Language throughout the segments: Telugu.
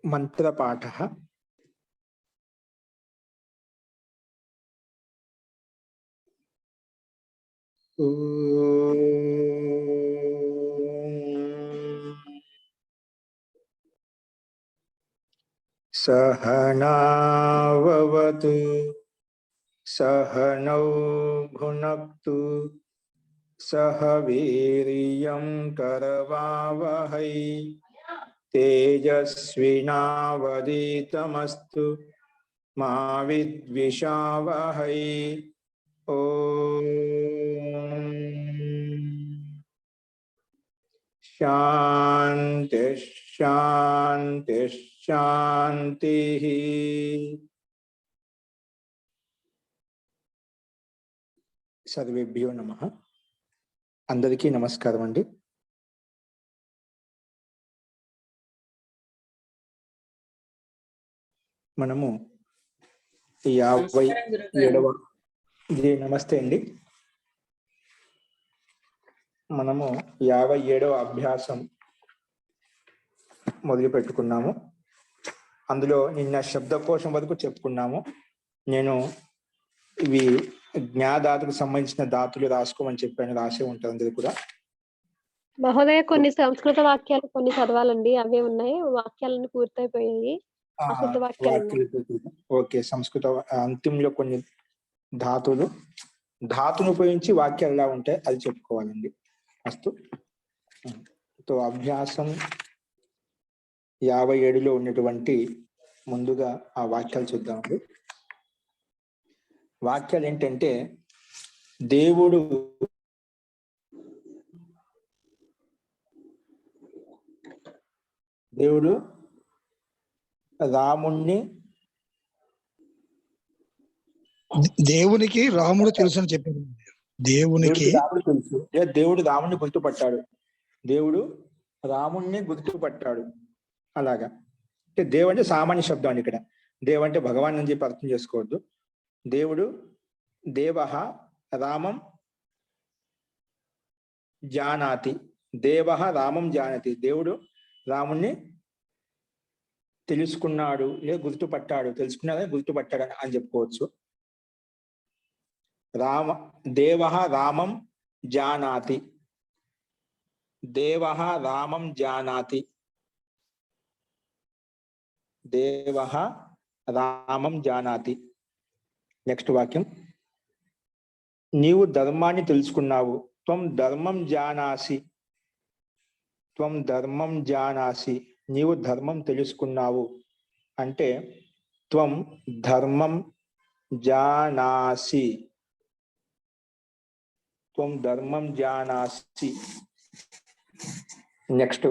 మంత్రపాఠः सहनाववतु सहनौ भुनक्तु सह वीर्यं करवावहै तेजस्विनावधीतमस्तु मा विद्विषावहै। ओम शांति शांति शांति। सर्वेभ्यो नमः। अंदरिकी नमस्कारम अंडी। మనము 57వ నమస్తే అండి. మనము 57వ అభ్యాసం మొదలు పెట్టుకున్నాము. అందులో నిన్న శబ్దకోశం వరకు చెప్పుకున్నాము. నేను ఇవి జ్ఞాధాతుకు సంబంధించిన ధాతులు రాసుకోమని చెప్పాను, రాసే ఉంటుంది అందరూ కూడా. మహోదయ కొన్ని సంస్కృత వాక్యాలు కొన్ని చదవాలండి, అవే ఉన్నాయి, వాక్యాలన్నీ పూర్తయిపోయాయి. ఓకే, సంస్కృత అంతింలో కొన్ని ధాతును ఉపయోగించి వాక్యాలు ఎలా ఉంటాయి అది చెప్పుకోవాలండి. అస్తు. తో అభ్యాసం 57లో ఉన్నటువంటి ముందుగా ఆ వాక్యాలు చూద్దామండి. వాక్యాలు ఏంటంటే, దేవుడు రాముణ్ణి దేవునికి రాముడు తెలుసు అని చెప్పారు. దేవునికి రాముడు తెలుసు, దేవుడు రాముణ్ణి గుర్తుపట్టాడు, దేవుడు రాముణ్ణి గుర్తుపట్టాడు. అలాగా అంటే దేవు అంటే సామాన్య శబ్దం అండి. ఇక్కడ దేవు అంటే భగవాన్ అని చెప్పి అర్థం చేసుకోవద్దు. దేవుడు దేవః రామం జానాతి, దేవః రామం జానాతి, దేవుడు రాముణ్ణి తెలుసుకున్నాడు లేదా గుర్తుపట్టాడు, తెలుసుకున్నాడని గుర్తుపట్టాడు అని చెప్పుకోవచ్చు. దేవః రామం జానాతి, దేవః రామం జానాతి, దేవః రామం జానాతి. నెక్స్ట్ వాక్యం, నీవు ధర్మాన్ని తెలుసుకున్నావు, త్వం ధర్మం జానాసి, త్వం ధర్మం జానాసి, నీవు ధర్మం తెలుసుకున్నావు అంటే త్వం ధర్మం జానాసి, త్వం ధర్మం జానాసి. నెక్స్ట్,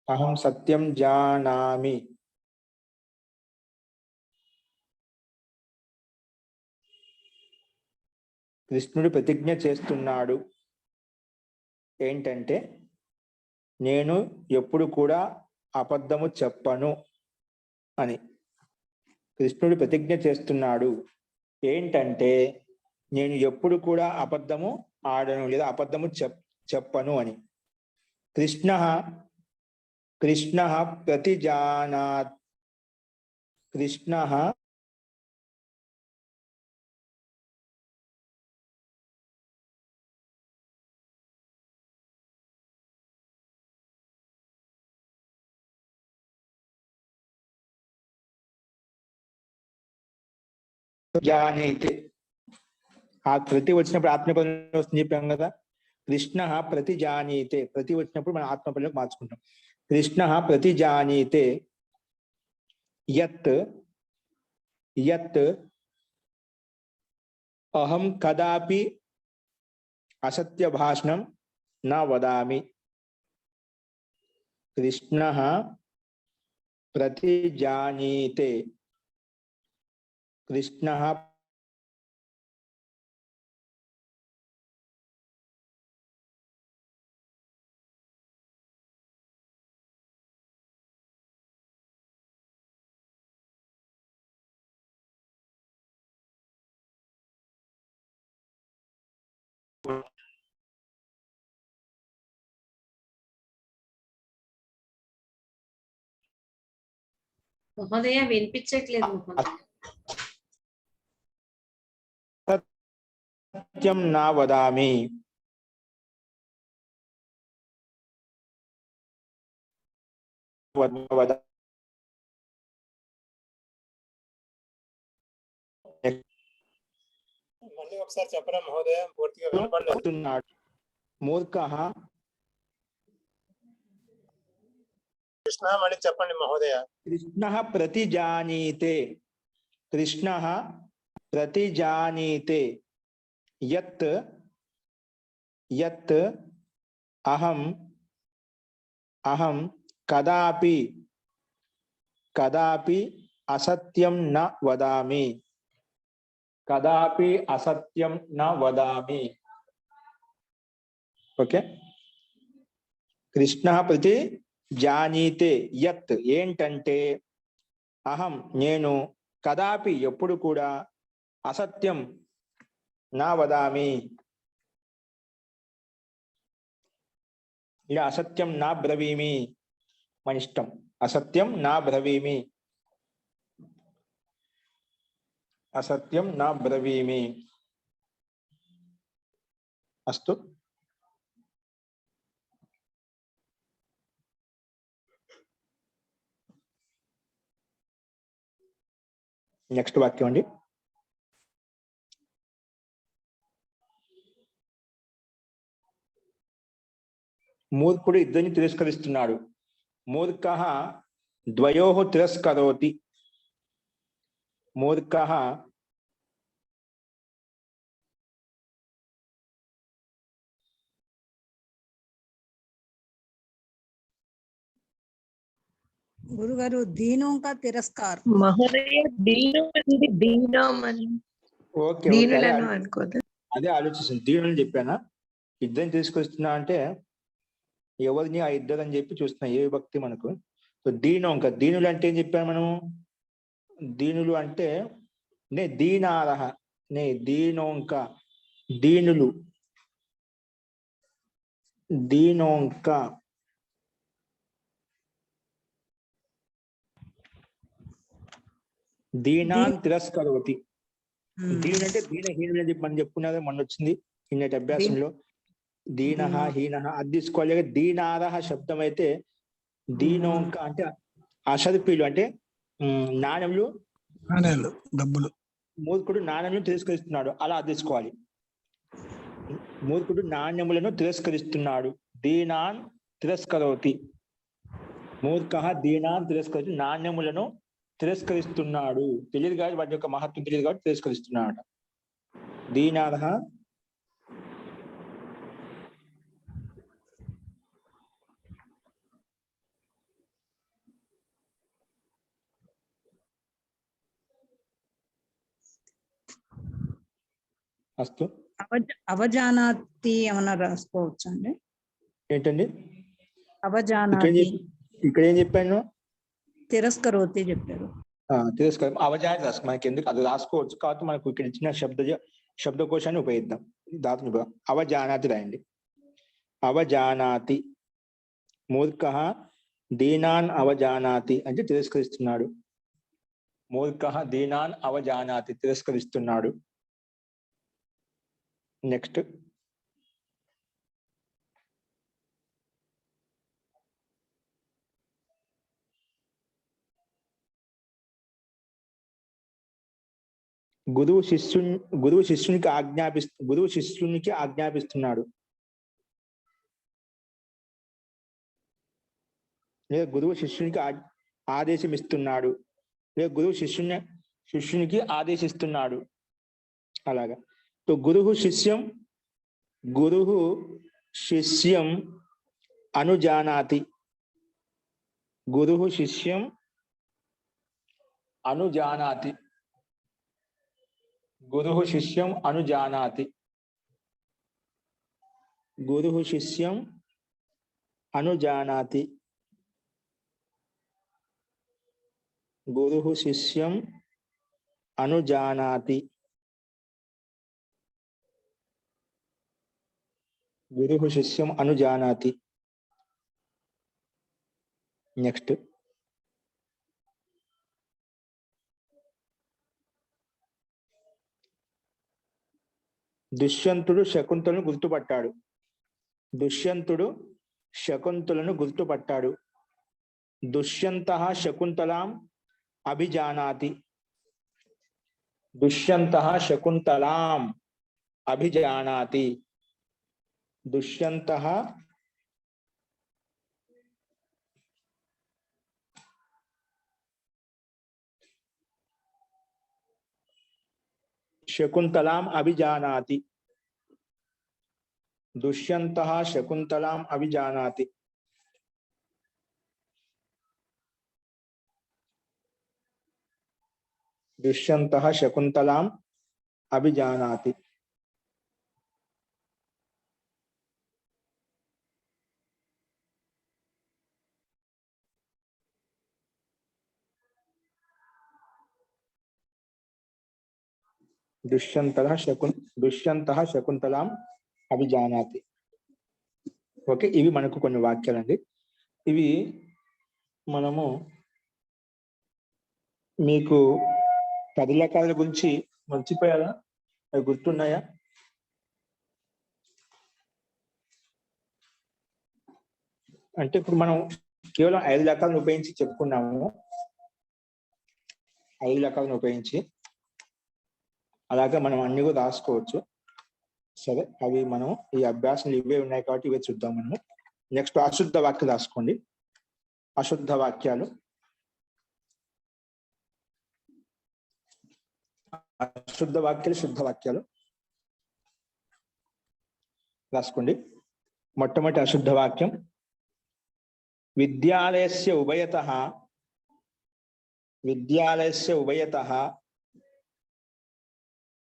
అహం సత్యం జానామి, కృష్ణుడు ప్రతిజ్ఞ చేస్తున్నాడు ఏంటంటే, నేను ఎప్పుడు కూడా అబద్ధము చెప్పను అని. కృష్ణుడు ప్రతిజ్ఞ చేస్తున్నాడు ఏంటంటే, నేను ఎప్పుడు కూడా అబద్ధము ఆడను లేదా అబద్ధము చెప్పను అని. కృష్ణః ప్రతిజానాత్, కృష్ణః జానీతే. ఆ ప్రతి వచ్చినప్పుడు ఆత్మపదం వస్తుంది చెప్పాం కదా. కృష్ణ ప్రతి జానీతే, ప్రతి వచ్చినప్పుడు మనం ఆత్మపదంలోకి మార్చుకుంటాం. కృష్ణ ప్రతి జానీతే యత్ యత్ అహం కదాపి అసత్య భాషణం నా వదామి. కృష్ణ ప్రతి జానీతే, కృష్ణ మహోదయ వినిపించట్లేదు మహోదయ. సత్యం నా వదామి. మళ్ళీ ఒకసారి చెప్పరా మహోదయ, పూర్తిగా వినపడలేదు. మూర్ఖః కృష్ణ మళ్ళీ చెప్పండి మహోదయ. కృష్ణః ప్రతిజానీతే. కృష్ణః ప్రతిజానీతే యత్ యత్ అహం అహం కదాపి కదాపి అసత్యం న వదామి. కదాపి అసత్యం న వదామి. ఓకే. కృష్ణ ప్రతి జానీతే యత్ ఏంటంటే అహం నేను కదాపి ఎప్పుడు కూడా అసత్యం నా వదామి ఇలా అసత్యం నా బ్రవీమి. మన ఇష్టం. అసత్యం నా బ్రవీమి. అసత్యం నా బ్రవీమి. అస్తు. నెక్స్ట్ వాక్యం అండి. మూర్ఖుడు ఇద్దరిని తిరస్కరిస్తున్నాడు. మూర్ఖః ద్వయోః తిరస్కరోతి. మూర్ఖః గురుగారు దీనం కా తిరస్కార్. మహోదయ దీనం అనేది దీనం అని ఓకే దీనులను అనుకోదు. అదే ఆలోచిస్తుంది. దీనులని చెప్పానా? ఇద్దరిని తీసుకొస్తున్నా అంటే ఎవరిని ఆ ఇద్దరు అని చెప్పి చూస్తున్నా. ఏ విభక్తి మనకు? సో దీనం. ఇంకా దీనులు అంటే ఏం చెప్పాను మనము? దీనులు అంటే నే దీనారహ నే దీనోంక దీనులు దీనోంక దీనాన్ తిరస్కరోతి. దీని అంటే దీనహీనులు అని చెప్పి మనం చెప్పుకున్నది మొన్న వచ్చింది నిన్నటి అభ్యాసంలో. దీనః హీనః అది తీసుకోవాలి. దీనారహ శబ్దం అయితే దీనోంక అంటే అసదుపీలు అంటే నాణ్యములు డబ్బులు. మూర్ఖుడు నాణ్యములను తిరస్కరిస్తున్నాడు అలా తీసుకోవాలి. మూర్ఖుడు నాణ్యములను తిరస్కరిస్తున్నాడు. దీనాన్ తిరస్కరోతి. మూర్ఖః దీనాన్ తిరస్కరి నాణ్యములను తిరస్కరిస్తున్నాడు. తెలియదు కాబట్టి వాటి యొక్క మహత్వం తెలియదు కాబట్టి తిరస్కరిస్తున్నాడు. దీనారహ అస్తు. అవజానాతి ఏమన్నా రాసుకోవచ్చు అండి? ఏంటండి అవజానాతి? ఇక్కడ ఏం చెప్పాను? తిరస్కరోతి చెప్పారు. తిరస్కారం అవజానాతి రాసుకో. మనకి ఎందుకు అది రాసుకోవచ్చు కాబట్టి మనకు ఇక్కడ ఇచ్చిన శబ్దకోశాన్ని ఉపయోగిద్దాం. ధాతుని అవజానాతి రాయండి. అవజానాతి. మూర్ఖః దీనాన్ అవజానాతి అంటే తిరస్కరిస్తున్నాడు. మూర్ఖః దీనాన్ అవజానాతి తిరస్కరిస్తున్నాడు. నెక్స్ట్. గురువు శిష్యునికి ఆజ్ఞాపిస్తున్నాడు. లేదా గురువు శిష్యునికి ఆదేశం ఇస్తున్నాడు. లేదా గురువు శిష్యునికి ఆదేశిస్తున్నాడు. అలాగా. तो गुरुः शिष्यं अनुजानाति. गुरुः शिष्यं अनुजानाति. गुरुः शिष्यं अनुजानाति. गुरुः शिष्यं अनुजानाति. गुरुः शिष्यं अनुजानाति. गुरुः शिष्यं अनुजानाति. नेक्स्ट. దుష్యంతుడు శకుంతలను గుర్తుపట్టాడు. దుష్యంతుడు శకుంతలను గుర్తుపట్టాడు. దుష్యంతః శకుంతలాం అభిజానాతి. దుష్యంతః శకుంతలాం అభిజానాతి. దుష్యంతః శకుంతలాం అభిజానాతి. దుష్యంతః శకుంతలాం అభిజానాతి. దుష్యంతః శకుంతలాం అభిజానాతి. దుష్యంతః శకుంతలాం అభిజానాతి. ఓకే, ఇవి మనకు కొన్ని వాక్యాలండి. ఇవి మనము మీకు 10 రకాల గురించి మర్చిపోయారా? అవి గుర్తున్నాయా? అంటే ఇప్పుడు మనం కేవలం 5 రకాలను ఉపయోగించి చెప్పుకున్నాము. 5 రకాలను ఉపయోగించి అలాగే మనం అన్ని కూడా రాసుకోవచ్చు. సరే, అవి మనం ఈ అభ్యాసాలు ఇవే ఉన్నాయి కాబట్టి ఇవే చూద్దాం మనము. నెక్స్ట్ అశుద్ధ వాక్యాలు రాసుకోండి. అశుద్ధ వాక్యాలు. అశుద్ధ వాక్యాలు, శుద్ధ వాక్యాలు రాసుకోండి. మొట్టమొదటి అశుద్ధ వాక్యం, విద్యాలయస్య ఉభయతః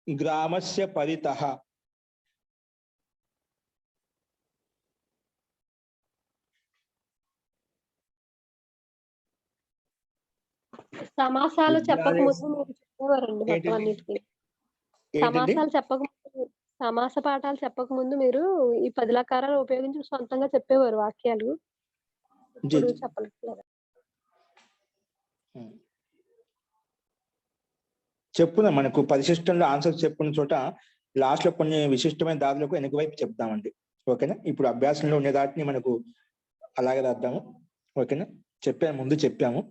గ్రామస్య పరితః. సమాసాలు చెప్పక ముందు మీరు చెప్పేవారండి మొత్తం అన్నిటికీ. సమాసాలు చెప్పక ముందు, సమాస పాఠాలు చెప్పక ముందు మీరు ఈ 10 లకారాలు ఉపయోగించి సొంతంగా చెప్పేవారు వాక్యాలు. ఇప్పుడు చెప్పలేదు. చెప్పున మనకు పరిశిష్టంలో ఆన్సర్ చెప్పుకున్న చోట లాస్ట్ లో కొన్ని విశిష్టమైన దాదులకు వెనక వైపు చెప్తామండి. ఓకేనా? ఇప్పుడు అభ్యాసంలో ఉండే దాటిని మనకు అలాగే రాద్దాము. ఓకేనా? ముందు చెప్పాము.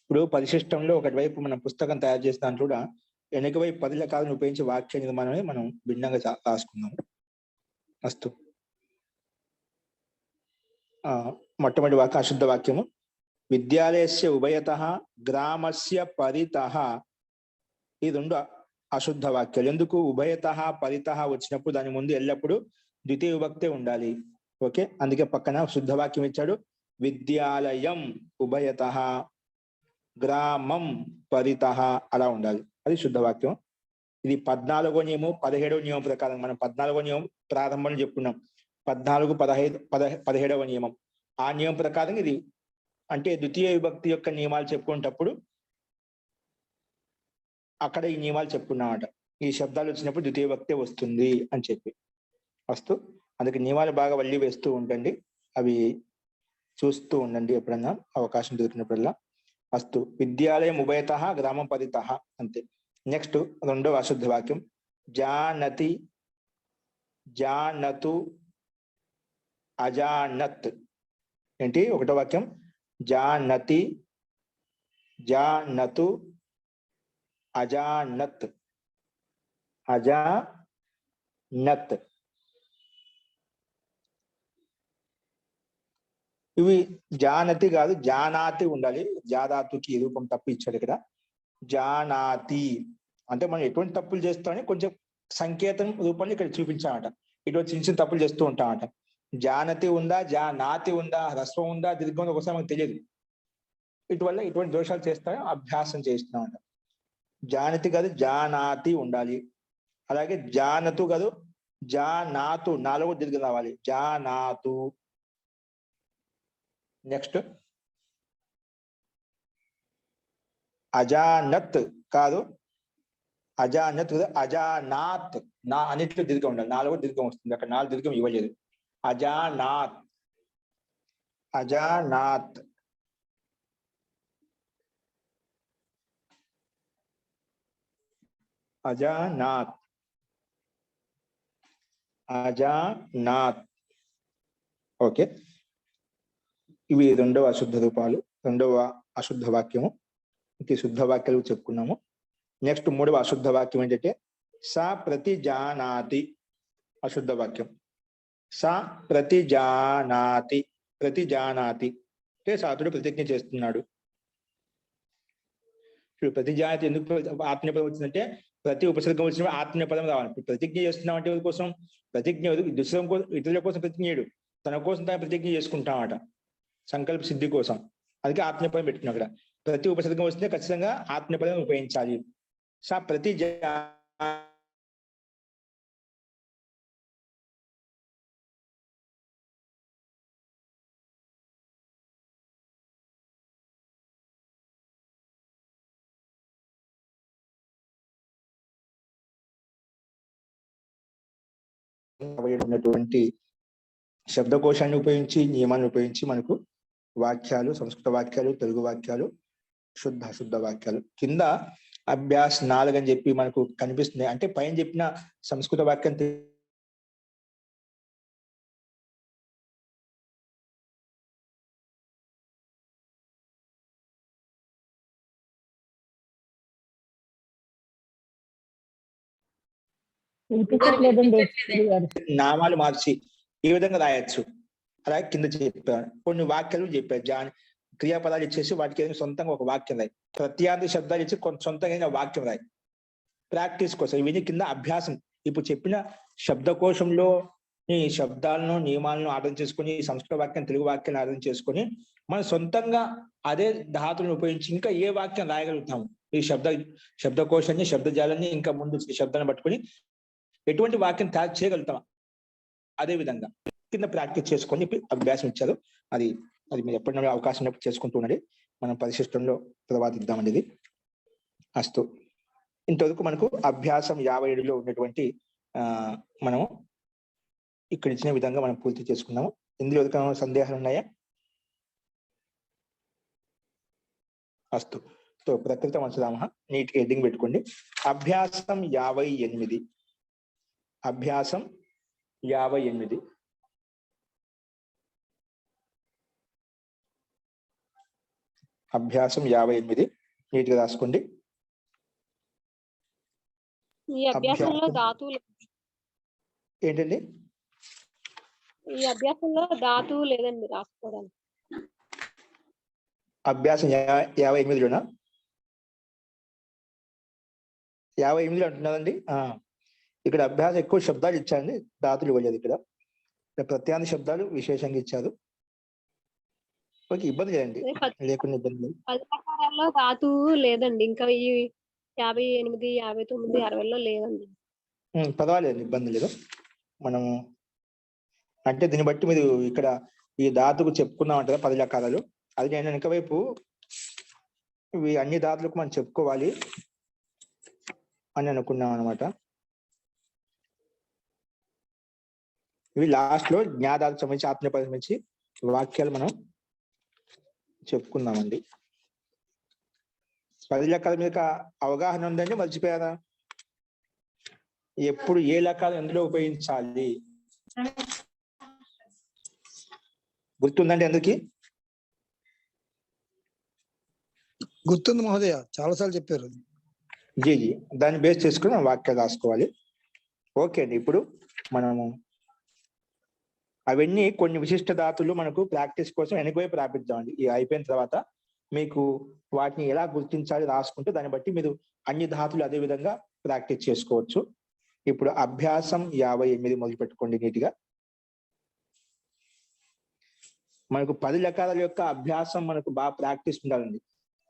ఇప్పుడు పరిశిష్టంలో ఒకటి వైపు మనం పుస్తకం తయారు చేసిన దాంట్లో కూడా వెనక వైపు 10 రకాలను ఉపయోగించి వాక్య నిర్మాణమే మనం భిన్నంగా రాసుకుందాము. అస్తు. మొట్టమొదటి వాక్యం అశుద్ధ వాక్యము, విద్యాలయస్య ఉభయతః గ్రామస్య పరితః. ఈ 2 అశుద్ధ వాక్యాలు. ఎందుకు? ఉభయతః పరితః వచ్చినప్పుడు దాని ముందు ఎల్లప్పుడూ ద్వితీయ విభక్తే ఉండాలి. ఓకే, అందుకే పక్కన శుద్ధ వాక్యం ఇచ్చాడు. విద్యాలయం ఉభయతః గ్రామం పరితః అలా ఉండాలి. అది శుద్ధ వాక్యం. ఇది 14వ నియమం 17వ నియమం ప్రకారం. మనం 14వ నియమం ప్రారంభంలో చెప్పుకున్నాం. 14, 15, 17వ నియమం. ఆ నియమం ప్రకారం ఇది అంటే ద్వితీయ విభక్తి యొక్క నియమాలు చెప్పుకునేటప్పుడు అక్కడ ఈ నియమాలు చెప్పుకున్నామట. ఈ శబ్దాలు వచ్చినప్పుడు ద్వితీయ విభక్తే వస్తుంది అని చెప్పి వస్తూ, అందుకే నియమాలు బాగా వల్లి వేస్తూ ఉండండి. అవి చూస్తూ ఉండండి ఎప్పుడన్నా అవకాశం దొరికినప్పుడల్లా. అస్తు. విద్యాలయం ఉభయతః గ్రామం పరితః. అంతే. నెక్స్ట్ 2వ అశుద్ధ వాక్యం, జానతి జానతు అజానత్. ఏంటి? 1వ వాక్యం జానతి జానతు అజానత్. అజానత్. ఇవి జానతి కాదు, జానాతి ఉండాలి. జాదాతుకి రూపం తప్పు ఇచ్చాడు ఇక్కడ. జానాతి అంటే మనం ఎటువంటి తప్పులు చేస్తామని కొంచెం సంకేతం రూపంలో ఇక్కడ చూపించామట. ఇటువంటి చిన్న చిన్న తప్పులు చేస్తూ ఉంటామట. జానతి ఉందా, జానాతి ఉందా, హ్రస్వం ఉందా, దీర్ఘం ఉందా ఒకసారి మనకు తెలియదు. ఇటువల్ల ఇటువంటి దోషాలు చేస్తామని అభ్యాసం చేస్తున్నామట. జానతి కాదు, జానాతి ఉండాలి. అలాగే జానతు కాదు, జానాతు, 4వ దీర్ఘం రావాలి. జానాతు. నెక్స్ట్ అజానత్ కాదు, అజానత్ కాదు, అజానాత్. నా అన్నిట్లో దీర్ఘం ఉండాలి. 4వ దీర్ఘం వస్తుంది. అక్కడ 4 దీర్ఘం ఇవ్వలేదు. అజానాత్. అజానాత్. అజానాత్. అజానాత్. ఓకే, ఇవి రెండవ అశుద్ధ రూపాలు, రెండవ అశుద్ధ వాక్యము. ఇంక శుద్ధ వాక్యాలు చెప్పుకున్నాము. నెక్స్ట్ మూడవ అశుద్ధ వాక్యం ఏంటంటే సా ప్రతిజానాతి. అశుద్ధ వాక్యం సా ప్రతిజానాతి. ప్రతిజానాతి అంటే సాతుడు ప్రతిజ్ఞ చేస్తున్నాడు. ఇప్పుడు ప్రతిజానాతి ఎందుకు ఆత్మీయపదం వచ్చిందంటే ప్రతి ఉపసర్గం వచ్చినప్పుడు ఆత్మీయపదం రావాలి. ఇప్పుడు ప్రతిజ్ఞ చేస్తున్నాం అంటే ఎవరి కోసం? ప్రతిజ్ఞ దుసరం కోసం, ఇతరుల కోసం ప్రతిజ్ఞ చేయడు, తన కోసం తన ప్రతిజ్ఞ చేసుకుంటామట, సంకల్ప సిద్ధి కోసం. అందుకే ఆత్మీయపదం పెట్టుకున్నాం అక్కడ. ప్రతి ఉపసర్గం వస్తే ఖచ్చితంగా ఆత్మీయపదం ఉపయోగించాలి. సా ప్రతిజా ఉన్నటువంటి శబ్దకోశాన్ని ఉపయోగించి, నియమాన్ని ఉపయోగించి మనకు వాక్యాలు, సంస్కృత వాక్యాలు, తెలుగు వాక్యాలు, శుద్ధ అశుద్ధ వాక్యాలు. కింద అభ్యాస్ 4 అని చెప్పి మనకు కనిపిస్తుంది. అంటే పైన చెప్పిన సంస్కృత వాక్యం నామాలు మార్చి ఈ విధంగా రాయొచ్చు. అలాగే కింద చెప్పారు కొన్ని వాక్యాలు చెప్పారు. క్రియాపదాలు ఇచ్చేసి వాటికి ఏదైనా సొంతంగా ఒక వాక్యం రాయి, ప్రత్యార్థి శబ్దాలు ఇచ్చి కొంత సొంతంగా వాక్యం రాయి, ప్రాక్టీస్ కోసం. ఇవన్నీ కింద అభ్యాసం. ఇప్పుడు చెప్పిన శబ్దకోశంలో ఈ శబ్దాలను, నియమాలను అర్థం చేసుకుని, సంస్కృత వాక్యం, తెలుగు వాక్యాన్ని అర్థం చేసుకొని మనం సొంతంగా అదే ధాతులను ఉపయోగించి ఇంకా ఏ వాక్యం రాయగలుగుతాము. ఈ శబ్దకోశాన్ని, శబ్దజాలాన్ని ఇంకా ముందు శబ్దాన్ని పట్టుకొని ఎటువంటి వాక్యం తయారు చేయగలుగుతాం. అదే విధంగా కింద ప్రాక్టీస్ చేసుకొని అభ్యాసం ఇచ్చారు. అది మీరు ఎప్పుడైనా అవకాశం ఉన్నప్పుడు చేసుకుంటూ ఉండండి. మనం పరిశిష్టంలో తర్వాత ఇద్దామండి. ఇది అస్తు. ఇంతవరకు మనకు అభ్యాసం 57లో ఉన్నటువంటి మనము ఇక్కడ ఇచ్చిన విధంగా మనం పూర్తి చేసుకున్నాము. ఇందులో ఎవరికైనా సందేహాలు ఉన్నాయా? అస్తు. సో ప్రకృతం వంశదామహ నీట్ హెడ్డింగ్ పెట్టుకోండి. అభ్యాసం 58. అభ్యాసం 58. అభ్యాసం 58 నీట్ గా రాసుకోండి. ఈ అభ్యాసంలో ధాతువులు ఏంటండి? ఈ అభ్యాసంలో ధాతువు లేదండి రాసుకోవడానికి. అభ్యాసం 58లోనా? 58లో అంటున్నదండి. ఇక్కడ అభ్యాసం ఎక్కువ శబ్దాలు ఇచ్చారండి, ధాతులు ఇవ్వలేదు. ఇక్కడ ప్రత్యామ్నాయ శబ్దాలు విశేషంగా ఇచ్చారు. ఓకే, ఇబ్బంది లేదండి, లేకుండా ఇబ్బంది లేదు. 10 ప్రకారాల్లో ధాతువు లేదండి. ఇంకా ఈ 58, 59, 60లో లేదండి. పర్వాలేదండి, ఇబ్బంది లేదు. మనము అంటే దీన్ని బట్టి మీరు ఇక్కడ ఈ ధాతుకు చెప్పుకున్నాం అంటారా 10 రకాలు. అది నేను వెనక వైపు ఇవి అన్ని ధాతులకు మనం చెప్పుకోవాలి అని అనుకున్నాం అనమాట. ఇవి లాస్ట్ లో జ్ఞాదాలకు సంబంధించి, ఆత్మీయపదం సంబంధించి వాక్యాలు మనం చెప్పుకుందామండి. 10 లెక్కల మీద అవగాహన ఉందండి? మర్చిపోయారా? ఎప్పుడు ఏ లెక్కలు ఎందులో ఉపయోగించాలి గుర్తుందండి అందరికి? గుర్తుంది మహోదయ, చాలాసార్లు చెప్పారు. జీ దాన్ని బేస్ చేసుకుని మనం వాక్యాలు రాసుకోవాలి. ఓకే అండి, ఇప్పుడు మనము అవన్నీ కొన్ని విశిష్ట ధాతులు మనకు ప్రాక్టీస్ కోసం వెనకవైపు రాపిద్దామండి. ఈ అయిపోయిన తర్వాత మీకు వాటిని ఎలా గుర్తించాలి రాసుకుంటే దాన్ని బట్టి మీరు అన్ని ధాతులు అదే విధంగా ప్రాక్టీస్ చేసుకోవచ్చు. ఇప్పుడు అభ్యాసం 58 మొదలు పెట్టుకోండి నీట్గా. మనకు 10 లకాల యొక్క అభ్యాసం మనకు బాగా ప్రాక్టీస్ ఉండాలండి.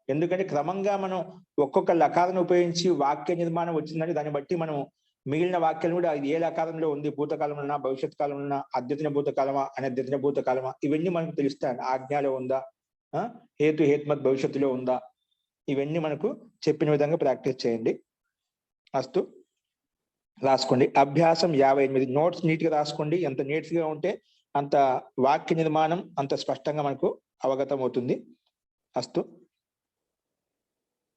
ఎందుకంటే క్రమంగా మనం ఒక్కొక్క లకాలను ఉపయోగించి వాక్య నిర్మాణం వచ్చిందంటే దాన్ని బట్టి మనం మిగిలిన వాక్యాలు కూడా ఇది ఏ లకారంలో ఉంది, భూతకాలంలో ఉన్నా, భవిష్యత్ కాలంలో ఉన్నా, అద్యతన భూతకాలమా, అనద్యతన భూతకాలమా, ఇవన్నీ మనకు తెలుస్తాయండి. ఆజ్ఞలో ఉందా, హేతు హేత్మత్ భవిష్యత్తులో ఉందా, ఇవన్నీ మనకు చెప్పిన విధంగా ప్రాక్టీస్ చేయండి. అస్తు, రాసుకోండి. అభ్యాసం 58 నోట్స్ నీట్ గా రాసుకోండి. ఎంత నీట్స్ గా ఉంటే అంత వాక్య నిర్మాణం అంత స్పష్టంగా మనకు అవగతం అవుతుంది. అస్తు.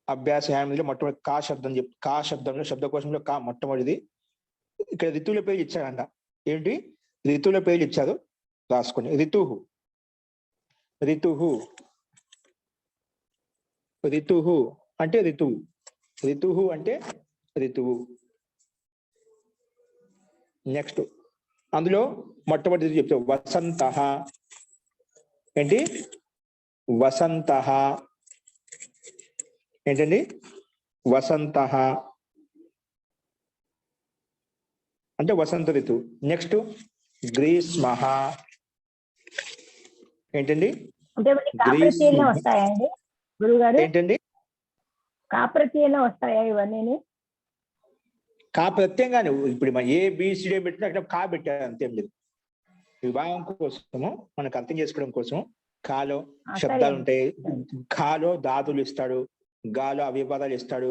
అభ్యాసం 58లో మొట్టమొదటి కా శబ్దం కా శబ్దంలో శబ్దకోశంలో కా మొట్టమొదటిది. ఇక్కడ ఋతువుల పేరు ఇచ్చాడంట. ఏంటి ఋతువుల పేర్లు ఇచ్చారు, రాసుకోండి. ఋతువు, ఋతువు, ఋతువు అంటే ఋతువు, ఋతువు అంటే ఋతువు. నెక్స్ట్ అందులో మొట్టమొదటి చెప్తే వసంత. ఏంటి వసంత, ఏంటండి వసంత అంటే వసంత ఋతువు. నెక్స్ట్ గ్రీష్మ. ఏంటండి అంటే కాప్రచీన వస్తాయండి గురుగారు? ఏంటండి కాప్రచీన వస్తాయా ఇవన్నీ? కా ప్రత్యేకంగానే ఇప్పుడు మన ABCD పెట్టినా అక్కడ కా పెట్టారు, అంతేం లేదు. విభాగం కోసము మనకు అర్థం చేసుకోవడం కోసం కాలో శబ్దాలు ఉంటాయి, ఖాలో ధాతులు ఇస్తాడు, గాలో అవ్యపదాలు ఇస్తాడు,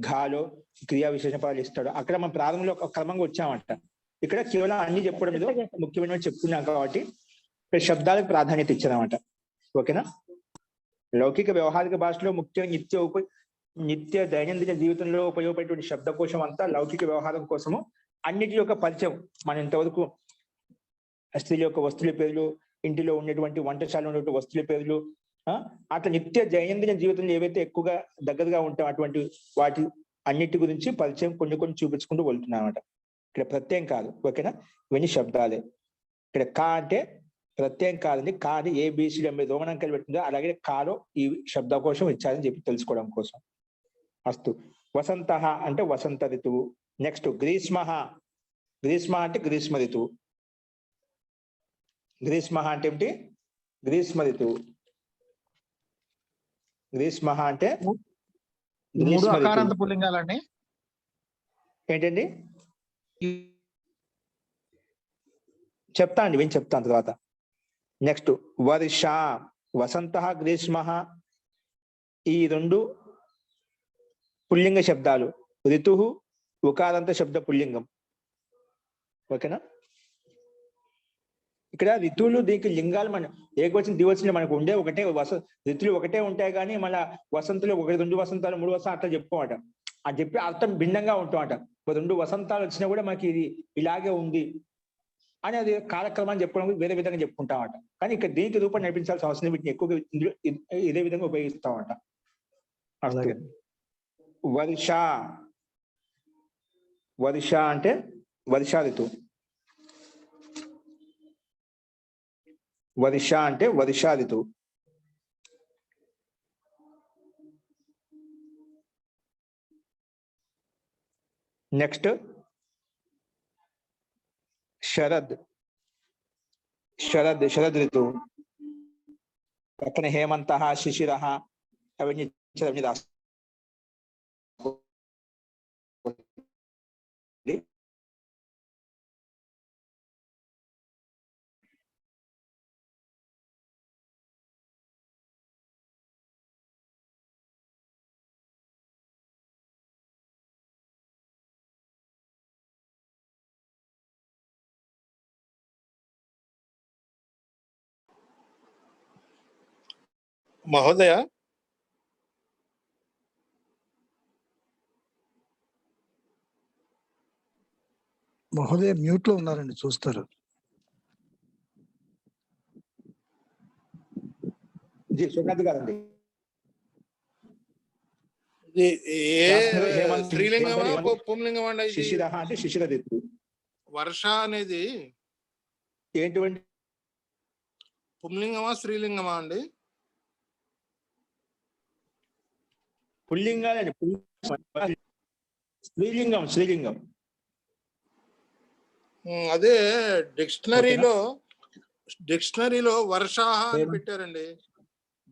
ఘాలో క్రియా విశేషణ పదాలు ఇస్తాడు. అక్కడ మనం ప్రారంభంలో ఒక క్రమంగా వచ్చామంట. ఇక్కడ కేవలం అన్ని చెప్పడం మీద ముఖ్యమైన చెప్పుకున్నాం కాబట్టి ఇక్కడ శబ్దాలకు ప్రాధాన్యత ఇచ్చారన్నమాట. ఓకేనా? లౌకిక వ్యవహారిక భాషలో ముఖ్యంగా నిత్య దైనందిన జీవితంలో ఉపయోగపడేటువంటి శబ్దకోశం అంతా లౌకిక వ్యవహారం కోసము. అన్నిటి యొక్క పరిచయం మనం ఇంతవరకు స్త్రీల యొక్క వస్తువుల పేర్లు, ఇంటిలో ఉన్నటువంటి వంటశాలలో ఉన్నటువంటి వస్తువుల పేర్లు, అట్లా నిత్య దైనందిన జీవితంలో ఏవైతే ఎక్కువగా దగ్గరగా ఉంటాం అటువంటి వాటి అన్నిటి గురించి పరిచయం కొన్ని కొన్ని చూపించుకుంటూ వెళ్తున్నాం అన్నమాట. ఇక్కడ ప్రత్యయం కాదు. ఓకేనా? ఇవన్నీ శబ్దాలే. ఇక్కడ కా అంటే ప్రత్యయం కాదండి. కాని ABCD మీద రోమనాంకాలు పెట్టిందో అలాగే కాలో ఈ శబ్దకోశం ఇచ్చారని చెప్పి తెలుసుకోవడం కోసం. అస్తు. వసంత అంటే వసంత ఋతువు. నెక్స్ట్ గ్రీష్మ. గ్రీష్మ అంటే గ్రీష్మ ఋతువు. గ్రీష్మ అంటే ఏమిటి? గ్రీష్మ ఋతువు. గ్రీష్మ అంటే మూడు అకారాంత పుల్లింగాలండి. ఏంటండి చెప్తా అండి, విని చెప్తాను తర్వాత. నెక్స్ట్ వర్ష. వసంత గ్రీష్మ ఈ రెండు పుల్లింగ శబ్దాలు. ఋతువు ఉకారాంత శబ్ద పుల్లింగం. ఓకేనా? ఇక్కడ ఋతువులు దీనికి లింగాలు మన ఏకవచనం ద్వివచనం మనకు ఉండే ఒకటే. ఋతువులు ఒకటే ఉంటాయి కానీ మళ్ళీ వసంతులు 1 2 వసంతాలు 3 వసంతాలు అట్లా చెప్పుకోమాట. అది చెప్పి అర్థం భిన్నంగా ఉంటామట. 2 వసంతాలు వచ్చినా కూడా మనకి ఇది ఇలాగే ఉంది అని అది కాలక్రమాన్ని చెప్పుకోవడం వేరే విధంగా చెప్పుకుంటామట. కానీ ఇక్కడ దీనికి రూపం నడిపించాల్సిన అవసరం వీటిని ఎక్కువగా ఇదే విధంగా ఉపయోగిస్తామట. వర్ష. వర్ష అంటే వర్షా ఋతువు. వర్ష అంటే వర్షా ఋతువు. నెక్స్ట్ శరద్. శరద్ శరద్ ఋతువు. పక్కన హేమంత, శిశిర అవన్నీ రాసు. మహోదయ, మహోదయ మ్యూట్ లో ఉన్నారండి, చూస్తారు. స్త్రీలింగమా పుంలింగమా అండి? శిశిర అంటే శిశిర ఋతువు. వర్ష అనేది ఏంటివండి? పుంలింగమా స్త్రీలింగమా అండి? పుల్లింగాలండి. స్త్రీలింగం. స్త్రీలింగం. అదే డిక్షనరీలో వర్షాహ అని పెట్టారండి.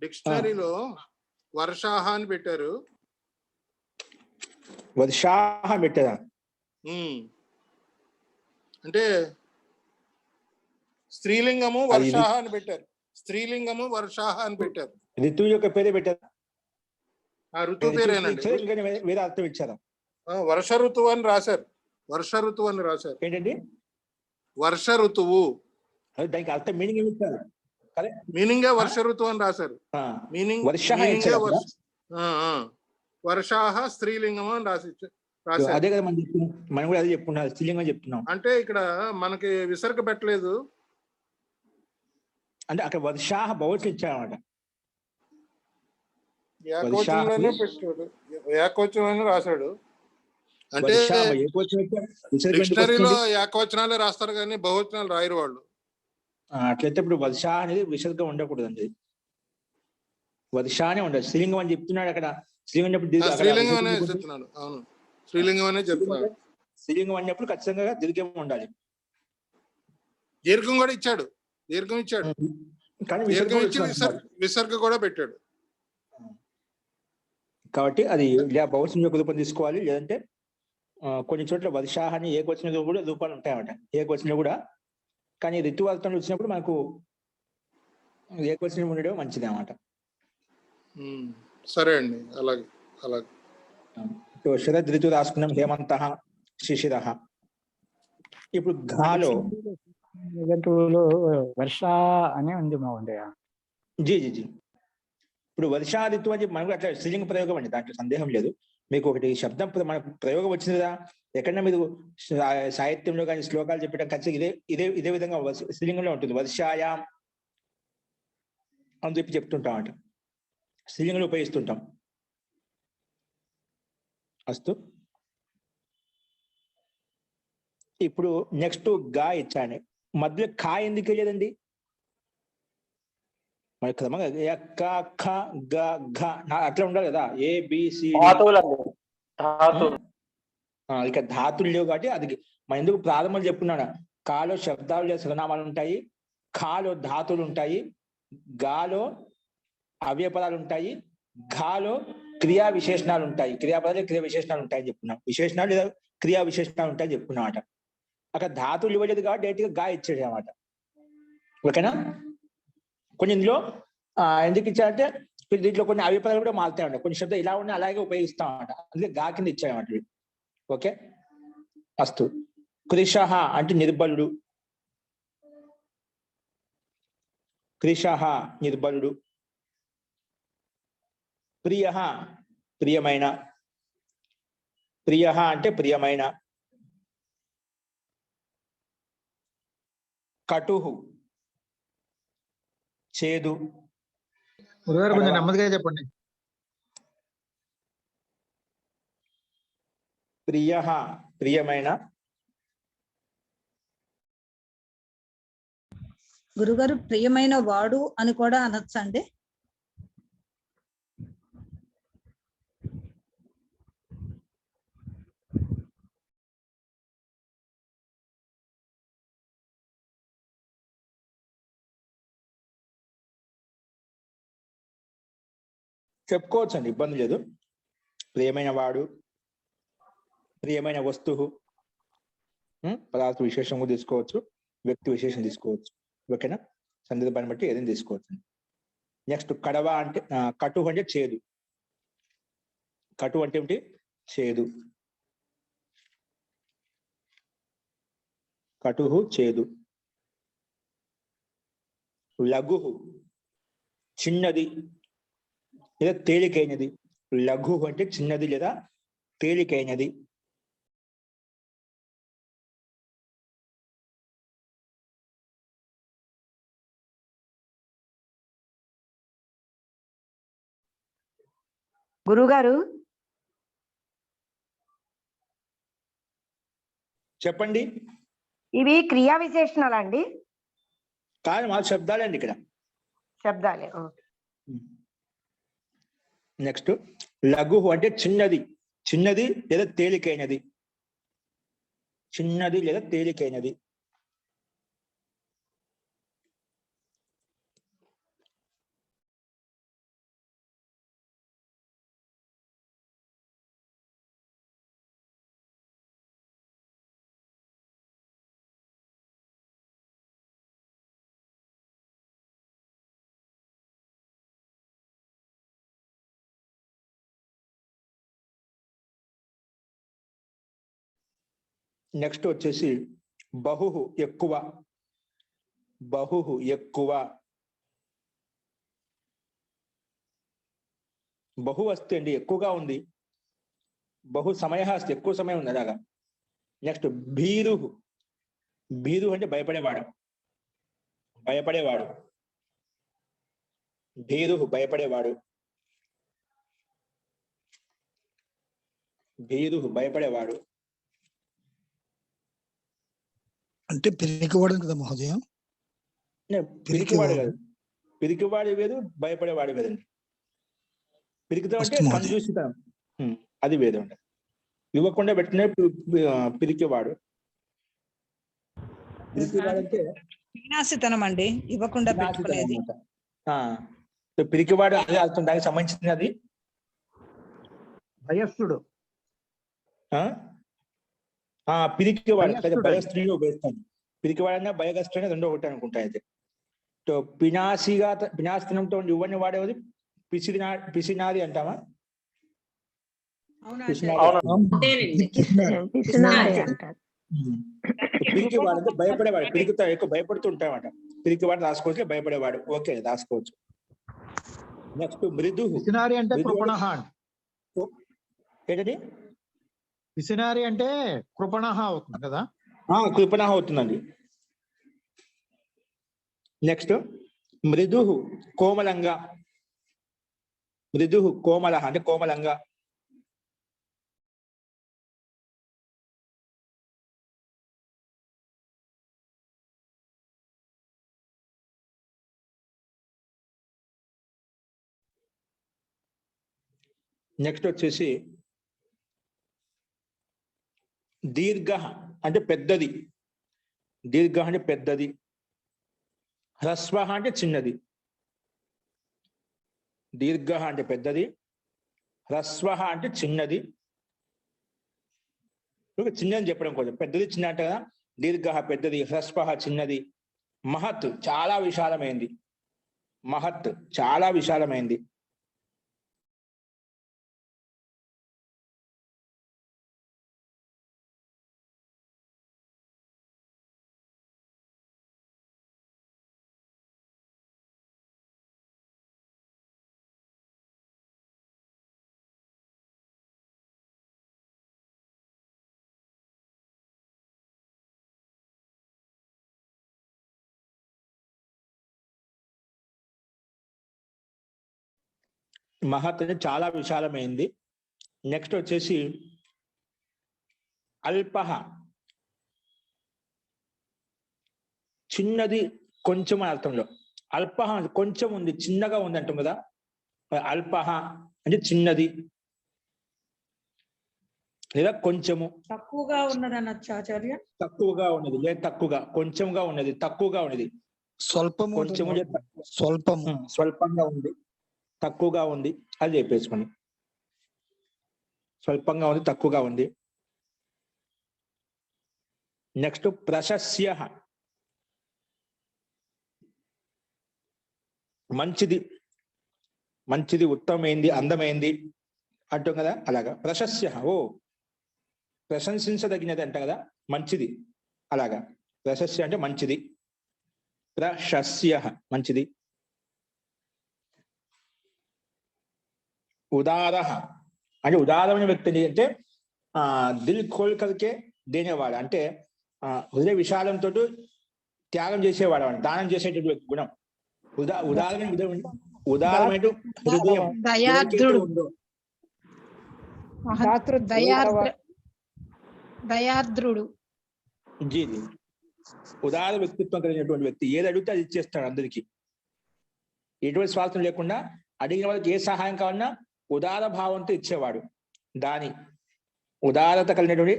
డిక్షనరీలో వర్షాహ అని పెట్టారు. వర్షాహ పెట్టారా? అంటే స్త్రీలింగము వర్షాహ అని పెట్టారు. స్త్రీలింగము వర్షాహ అని పెట్టారు. ఋతువు యొక్క పేరే పెట్టారు. ఆ ఋతువు పేరేనండి. వేరే అర్థం ఇచ్చారా? వర్ష ఋతువు అని రాశారు. వర్ష ఋతువు అని రాశారు. ఏంటండి? వర్ష ఋతువు. దానికి అర్థం మీనింగ్ ఏమి ఇచ్చారు? మీనింగే వర్ష ఋతువు అని రాశారు. మీనింగ్ వర్షాహ స్త్రీలింగం అని రాసి రాశారు. అదే కదా మనం చెప్తున్నాం, మనం కూడా అదే చెప్పుకున్నాం, స్త్రీలింగం చెప్తున్నాం. అంటే ఇక్కడ మనకి విసర్గ పెట్టలేదు. అంటే అక్కడ వర్షాహ బహువచనం ఇచ్చారన్నమాట. ఏకవచనంలోనే పెట్టాడు, ఏకవచనంలోనే రాశాడు. అంటే వర్షాహ ఏకవచనం ఇచ్చారు, విసర్గ ఎందుకు డిక్షనరీలో వస్తుంది? ఏకవచనాలే రాస్తారు కానీ బహువచనాలు రాయరు వాళ్ళు. అట్లయితే ఇప్పుడు వర్ష అనేది విసర్గం ఉండకూడదండి, వర్ష అనే ఉండదు. స్త్రీలింగం అని చెప్తున్నాడు అక్కడ. స్త్రీలింగం అన్నప్పుడు ఆ, అక్కడ స్త్రీలింగం అనే విసర్గం చెప్తున్నాడు. అవును, స్త్రీలింగం అనే చెప్తున్నాడు. స్త్రీలింగం అన్నప్పుడు ఖచ్చితంగా దీర్ఘం ఉండాలి. దీర్ఘం కూడా ఇచ్చాడు, దీర్ఘం ఇచ్చాడు, కానీ దీర్ఘం విసర్గం ఇచ్చి వచ్చింది. విసర్గ కూడా పెట్టాడు. కాబట్టి అది ఇలా బహువచనం యొక్క రూపం తీసుకోవాలి. లేదంటే కొన్ని చోట్ల వర్షాహ అని ఏకవచనంలో కూడా రూపాలు ఉంటాయన్నమాట, ఏకవచనం కూడా. కానీ ఋతువార్థంలో వచ్చినప్పుడు మనకు ఏకవచనం ఉండడం మంచిది అన్నమాట. సరే అండి, అలాగే అలాగే. శరద్ ఋతు రాసుకున్నాం, హేమంత శిశిర. ఇప్పుడు ఘాలో వర్ష అనే ఉంది మహోదయ. జీ జీ జీ ఇప్పుడు వర్షా ఋతు అని చెప్పి మనకు అట్లా స్త్రీలింగ ప్రయోగం అండి, దాంట్లో సందేహం లేదు. మీకు ఒకటి శబ్దం మనకు ప్రయోగం వచ్చింది కదా, ఎక్కడన్నా మీరు సాహిత్యంలో కానీ శ్లోకాలు చెప్పడం ఖచ్చితంగా ఇదే ఇదే ఇదే విధంగా స్త్రీలింగంలో ఉంటుంది. వర్షాయాం అని చెప్పి చెప్తుంటాం అంట, స్త్రీలింగంలో ఉపయోగిస్తుంటాం. అస్తు. ఇప్పుడు నెక్స్ట్ గా ఇచ్చాను, మధ్యలో కా ఎందుకు వెళ్ళేదండి? మరి క్రమంగా అట్లా ఉండాలి కదా, ఏబిసి. ఇక ధాతులు లేవు కాబట్టి అది మన ఎందుకు ప్రారంభంలో చెప్పుకున్నాడు. కాలో శబ్దాలు సర్వనామాలు ఉంటాయి, ఖాలో ధాతులు ఉంటాయి, గాలో అవ్యపదాలు ఉంటాయి, ఘాలో క్రియా విశేషణాలు ఉంటాయి. క్రియాపదాలు క్రియా విశేషణాలు ఉంటాయని చెప్పుకున్నాం, విశేషణాలు లేదా క్రియా విశేషణాలు ఉంటాయని చెప్పుకున్నాం అన్నమాట. అక్కడ ధాతులు ఇవ్వలేదు కాబట్టి డైరెక్ట్ గా గా ఇచ్చాడు అన్నమాట. ఓకేనా? కొన్ని ఇందులో ఎందుకు ఇచ్చాడంటే దీంట్లో కొన్ని అభిప్రాయాలు కూడా మారుతాయి ఉంటాయి, కొన్ని శబ్దాలు ఇలా ఉన్నాయి అలాగే ఉపయోగిస్తాం అన్నమాట, అందుకే గా కింద ఇచ్చాడన్నమాట. ఓకే, అస్తు. కృషః అంటే నిర్బలుడు, కృషః నిర్బలుడు. ప్రియః ప్రియమైన, ప్రియః అంటే ప్రియమైన. కటుః చేదు. గురుగారు కొంచెం నెమ్మదిగా చెప్పండి. ప్రియః ప్రియమైన. గురుగారు ప్రియమైన వాడు అని కూడా అనొచ్చండి. చెప్పుకోవచ్చు అండి, ఇబ్బంది లేదు. ప్రియమైన వాడు, ప్రియమైన వస్తువు, పదార్థ విశేషం కూడా తీసుకోవచ్చు, వ్యక్తి విశేషం తీసుకోవచ్చు. ఓకేనా? సందర్భాన్ని బట్టి ఏదైనా తీసుకోవచ్చు. నెక్స్ట్ కడవ అంటే కటు అంటే చేదు. కటు అంటే ఏమిటి? చేదు. కటుహు చేదు. లఘు చిన్నది లేదా తేలికైనది. లఘు అంటే చిన్నది లేదా తేలికైనది. గురుగారు చెప్పండి. ఇవి క్రియా విశేషణాలండి? కాదు, మా శబ్దాలండి ఇక్కడ. శబ్దాలే. నెక్స్ట్ లఘు అంటే చిన్నది, చిన్నది లేదా తేలికైనది. చిన్నది లేదా తేలికైనది. నెక్స్ట్ వచ్చేసి బహు ఎక్కువ. బహు ఎక్కువ. బహు వస్తే అండి ఎక్కువగా ఉంది, బహు సమయ అస్తి, ఎక్కువ సమయం ఉంది అలాగా. నెక్స్ట్ భీరు, భీరు అంటే భయపడేవాడు, భయపడేవాడు. భీరు భయపడేవాడు, భీరు భయపడేవాడు. అంటే పిరికివాడు కదా మహోదయం. పిరికివాడు కాదు, పిరికివాడు వేరు, భయపడేవాడు వేరండి. పిరికితనం అంటే వస్తు మహోదయం. కంజూసితనం, అది వేరు అండి. ఇవ్వకుండా పెట్టిన పిరికివాడు. పిరికివాడు అంటే వినాశితనం అండి, ఇవ్వకుండా నాశితనం పెట్టుకునేది. అన్నమాట. సో పిరికివాడు అదే అర్థం, దానికి సంబంధించింది అది. భయస్థుడు. పిరికివాడు భయస్థుడు. భయస్త్రీని ఉపయోగిస్తాను. పిరికివాడన్నా భయగస్తుడైనా రెండో ఒకటి అనుకుంటా అయితే. సో పినాశితనంతో ఇవ్వని వాడేది పిసినాది అంటామా? అవునా పిసినాది. అంతేనండి. పిసినారి అంటారు. పిరికివాడు అంటే భయపడేవాడు, పిరికితో ఎక్కువ భయపడుతూ ఉంటామట. పిరికివాడు రాసుకోవచ్చు, భయపడేవాడు. ఓకే, రాసుకోవచ్చు. నెక్స్ట్ మృదు. పిసినారి అంటే కృపణః అండి. ఏంటది? పిసినారి అంటే కృపణః అవుతుంది కదా. కృపణ అవుతుందండి. నెక్స్ట్ మృదు, కోమలంగా. మృదు కోమల అంటే కోమలంగా. నెక్స్ట్ వచ్చేసి దీర్ఘ అంటే పెద్దది, దీర్ఘ అంటే పెద్దది. హ్రస్వ అంటే చిన్నది. దీర్ఘ అంటే పెద్దది, హ్రస్వ అంటే చిన్నది. చిన్నది చెప్పడం కోసం, పెద్దది చిన్న అంటే కదా. దీర్ఘ పెద్దది, హ్రస్వ చిన్నది. మహత్ చాలా విశాలమైంది, మహత్ చాలా విశాలమైంది. మహత్ అంటే చాలా విశాలమైంది. నెక్స్ట్ వచ్చేసి అల్పహ, చిన్నది, కొంచెం అర్థంలో. అల్పహ కొంచెం ఉంది, చిన్నగా ఉంది అంటాం కదా. అల్పహ అంటే చిన్నది లేదా కొంచెము. తక్కువగా ఉన్నది అనొచ్చు ఆచార్య. తక్కువగా ఉన్నది లేదా తక్కువగా, కొంచెంగా ఉన్నది, తక్కువగా ఉన్నది. స్వల్పము, కొంచెము లేదా స్వల్పము, స్వల్పంగా ఉంది, తక్కువగా ఉంది, అది చెప్పేసుకోండి. స్వల్పంగా ఉంది, తక్కువగా ఉంది. నెక్స్ట్ ప్రశస్య, మంచిది, మంచిది, ఉత్తమమైంది, అందమైంది అంటాం కదా, అలాగా. ప్రశస్య ప్రశంసించదగినది అంట కదా, మంచిది, అలాగా. ప్రశస్య అంటే మంచిది. ప్రశస్య మంచిది. ఉదార అంటే ఉదారమైన వ్యక్తిని అంటే దిల్ ఖోల్ కల్కే దేనేవాడు అంటే హృదయ విశాలంతో త్యాగం చేసేవాడు, దానం చేసేటటువంటి గుణం. ఉదారమైన హృదయం దయార్ద్రుడు. ఉందో. దయార్ద్రుడు. జీది ఉదార వ్యక్తిత్వం కలిగినటువంటి వ్యక్తి ఏది అడిగితే అది ఇచ్చేస్తాడు అందరికీ, ఎటువంటి స్వార్థం లేకుండా. అడిగిన వాళ్ళకి ఏ సహాయం కావాలన్నా ఉదార భావంతో ఇచ్చేవాడు. దాని ఉదారత కలిగినటువంటి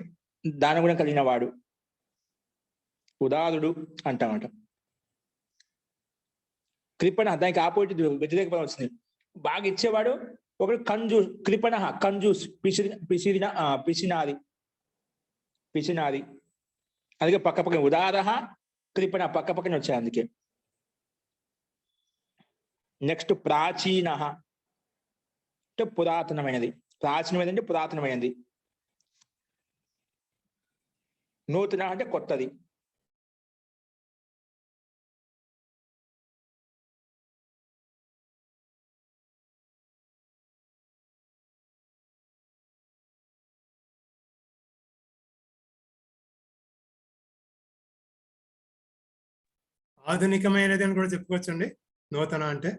దాని గుణం కలిగిన వాడు ఉదారుడు అంటామట. కృపణ దానికి ఆపోజిట్, వ్యతిరేక పదం వచ్చింది. బాగా ఇచ్చేవాడు ఒకడు కంజూస్. కృపణ కంజూస్, పిసినాది, పిసినాది. అందుకే పక్క పక్కన ఉదార కృపణ పక్క పక్కన వచ్చాయి అందుకే. నెక్స్ట్ ప్రాచీన అంటే పురాతనమైనది. ప్రాచీనమైనది అంటే పురాతనమైనది. నూతన అంటే కొత్తది. ఆధునికమైనది అని కూడా చెప్పుకోవచ్చండి. నూతన అంటే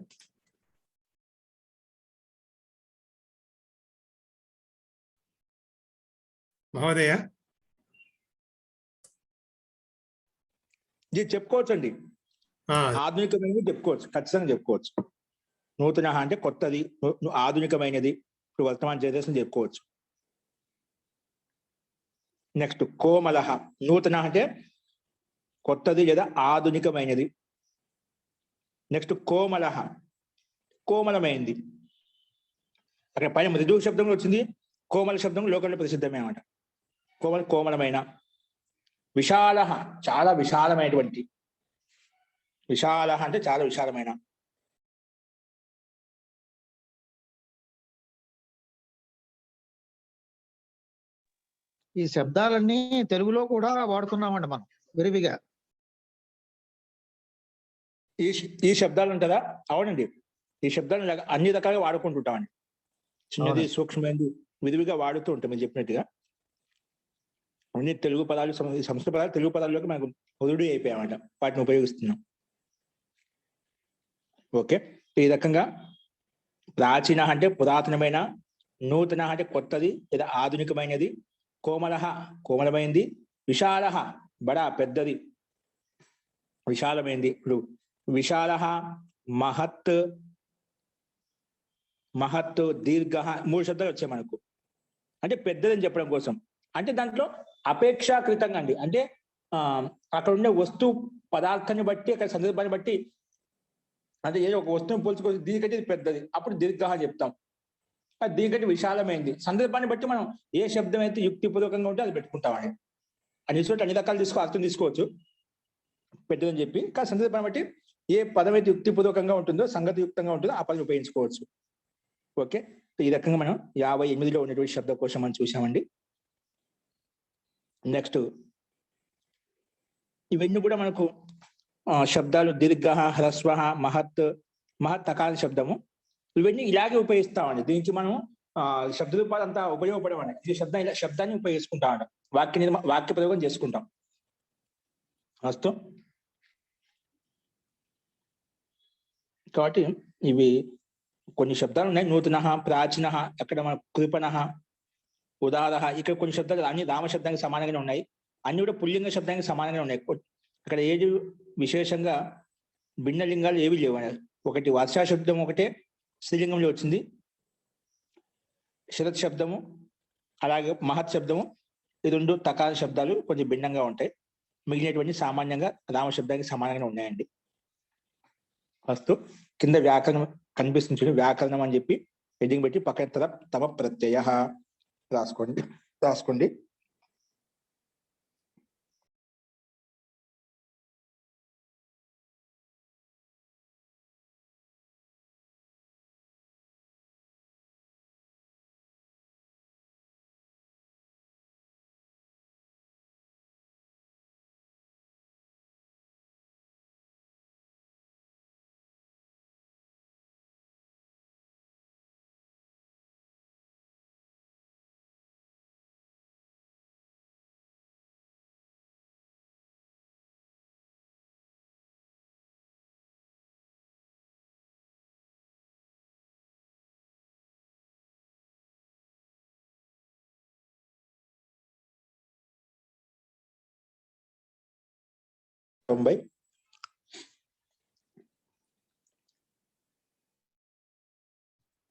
మహోదయ. ఇది చెప్పుకోవచ్చు అండి. ఆధునికమైనది చెప్పుకోవచ్చు, ఖచ్చితంగా చెప్పుకోవచ్చు. నూతన అంటే కొత్తది, ఆధునికమైనది, ఇప్పుడు వర్తమాన జనరేషన్ చెప్పుకోవచ్చు. నెక్స్ట్ కోమలహ. నూతన అంటే కొత్తది లేదా ఆధునికమైనది. నెక్స్ట్ కోమలహ, కోమలమైంది. అక్కడ పైన మృదువు శబ్దంలో వచ్చింది, కోమల శబ్దం లోకంలో ప్రసిద్ధమే అన్నమాట. కోమలమైన. విశాల, చాలా విశాలమైనటువంటి. విశాల అంటే చాలా విశాలమైన. ఈ శబ్దాలన్నీ తెలుగులో కూడా వాడుతున్నామండి మనం విరివిగా. ఈ శబ్దాలు ఉంటుందా? అవునండి, ఈ శబ్దాలు అన్ని రకాలుగా వాడుకుంటుంటామండి. చిన్నది, సూక్ష్మమైనది విరివిగా వాడుతూ ఉంటాం. మీరు చెప్పినట్టుగా అన్ని తెలుగు పదాలు, సంస్కృత పదాలు తెలుగు పదాల్లోకి మనకు పొదుడు అయిపోయామన్నమాట. వాటిని ఉపయోగిస్తున్నాం. ఓకే, ఈ రకంగా ప్రాచీన అంటే పురాతనమైన, నూతన అంటే కొత్తది లేదా ఆధునికమైనది, కోమలహ కోమలమైంది, విశాలహ బడా పెద్దది, విశాలమైంది. ఇప్పుడు విశాలహ, మహత్, మహత్, దీర్ఘ, 3 శబ్దాలు వచ్చాయి మనకు. అంటే పెద్దదని చెప్పడం కోసం. అంటే దాంట్లో అపేక్షాకృతంగా అండి, అంటే అక్కడ ఉండే వస్తు పదార్థాన్ని బట్టి, అక్కడ సందర్భాన్ని బట్టి, అంటే ఏదో ఒక వస్తువుని పోల్చుకోవచ్చు, దీనికంటే ఇది పెద్దది, అప్పుడు దీర్ఘ చెప్తాం. దీనికంటే విశాలమైంది, సందర్భాన్ని బట్టి మనం ఏ శబ్దం అయితే యుక్తిపూర్వకంగా ఉంటే అది పెట్టుకుంటామండి. అన్ని రకాలు అర్థం తీసుకోవచ్చు పెద్దదని చెప్పి. కానీ సందర్భాన్ని బట్టి ఏ పదం అయితే యుక్తిపూర్వకంగా ఉంటుందో, సంగతియుక్తంగా ఉంటుందో ఆ పదం ఉపయోగించుకోవచ్చు. ఓకే, ఈ రకంగా మనం 58లో ఉన్నటువంటి శబ్దకోశం మనం చూసామండి. నెక్స్ట్ ఇవన్నీ కూడా మనకు శబ్దాలు దీర్ఘ, హ్రస్వ, మహత్, మహత్ అకాల శబ్దము, ఇవన్నీ ఇలాగే ఉపయోగిస్తామండి. దీనికి మనం శబ్ద రూపాలు అంతా ఉపయోగపడమండి. ఇది శబ్దాన్ని ఉపయోగించుకుంటామండి, వాక్య ప్రయోగం చేసుకుంటాం. అస్తు. కాబట్టి ఇవి కొన్ని శబ్దాలు ఉన్నాయి. నూతన, ప్రాచీన, అక్కడ మన కృపణ, ఉదార, ఇక్కడ కొన్ని శబ్దాలు అన్ని రామశబ్దానికి సమానంగానే ఉన్నాయి. అన్ని కూడా పుల్లింగ శబ్దానికి సమానంగానే ఉన్నాయి. అక్కడ ఏది విశేషంగా భిన్నలింగాలు ఏవి లేవు. ఒకటి వర్షా శబ్దం ఒకటే స్త్రీలింగంలో వచ్చింది, శరత్ శబ్దము అలాగే మహత్ శబ్దము, ఈ 2 తకాల శబ్దాలు కొంచెం భిన్నంగా ఉంటాయి. మిగిలినటువంటి సామాన్యంగా రామశబ్దానికి సమానంగానే ఉన్నాయండి. ఫస్ట్ కింద వ్యాకరణం కనిపిస్తుంది చూడండి, వ్యాకరణం అని చెప్పి హెడ్డింగ్ పెట్టి పక్కన తమ ప్రత్యయ రాసుకోండి.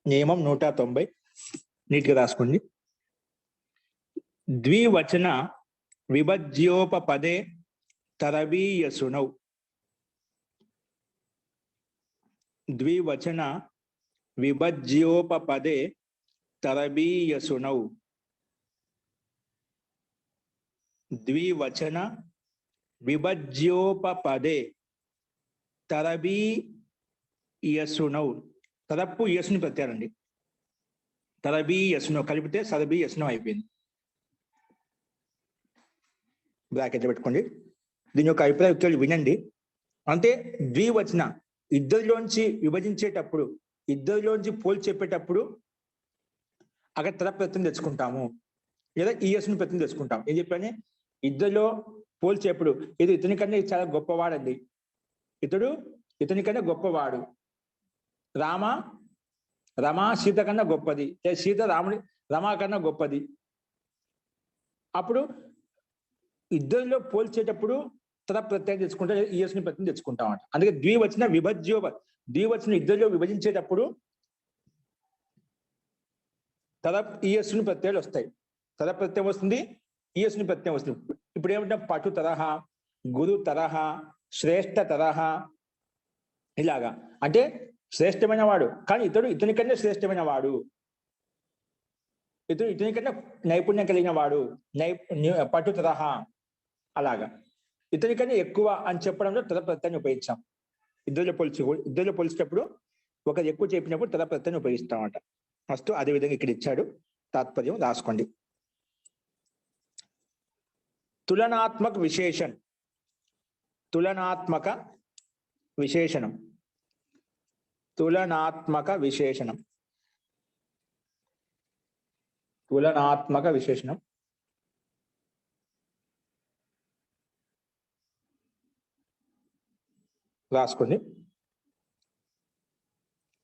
నియమం 190 నీట్గా రాసుకోండి. ద్వివచన విభజ్యోపపదే తరవీయసునౌ. ద్వివచన విభజ్యోపపదే తరవీయసునౌ. ద్వివచన విభజ్యోపపదే తరవీయసునౌ. తరప్పు యసును పెట్టారండి. తరబీయసును కలిపితే సరబీయసునం అయిపోయింది. బ్రాకెట్లో పెట్టుకోండి. దీని యొక్క అభిప్రాయం వినండి. అంటే ద్వివచన ఇద్దరిలోంచి విభజించేటప్పుడు, ఇద్దరిలోంచి పోల్చి చెప్పేటప్పుడు అక్కడ తర ప్రత్యయం తెచ్చుకుంటాము, లేదా ఈయస్ను ప్రత్యయం తెచ్చుకుంటాం. ఏం చెప్పాను? ఇద్దరిలో పోల్చేప్పుడు ఇది ఇతని కంటే చాలా గొప్పవాడండి, ఇతని కన్నా గొప్పవాడు. రమ సీత కన్నా గొప్పది, సీత రమా కన్నా గొప్పది. అప్పుడు ఇద్దరిలో పోల్చేటప్పుడు తద ప్రత్యయం తెచ్చుకుంటా, ఈఎస్ని ప్రత్యయం తెచ్చుకుంటామట. అందుకే ద్వివచన ఇద్దరిలో విభజించేటప్పుడు తద ఈఎస్ని ప్రత్యయాలు వస్తాయి. తద ప్రత్యయం వస్తుంది, ఈఎస్ని ప్రత్యయం వస్తుంది. ఇప్పుడు ఏమంటాం? పటు తరహ, గురు తరహ, శ్రేష్ఠ తరహ, ఇలాగా. అంటే శ్రేష్టమైన వాడు, కానీ ఇతని కన్నా శ్రేష్టమైన వాడు, ఇతని కన్నా నైపుణ్యం కలిగిన వాడు, పటు తరహ, అలాగా. ఇతని కన్నా ఎక్కువ అని చెప్పడంలో తద ప్రత్యయాన్ని ఉపయోగించాం. ఇద్దరిలో పోల్చేటప్పుడు ఒకరు ఎక్కువ చెప్పినప్పుడు తద ప్రత్యయాన్ని ఉపయోగిస్తామట. ఫస్ట్ అదే విధంగా ఇక్కడ ఇచ్చాడు, తాత్పర్యం రాసుకోండి. తులనాత్మక విశేషణం. తులనాత్మక విశేషణం రాసుకోండి.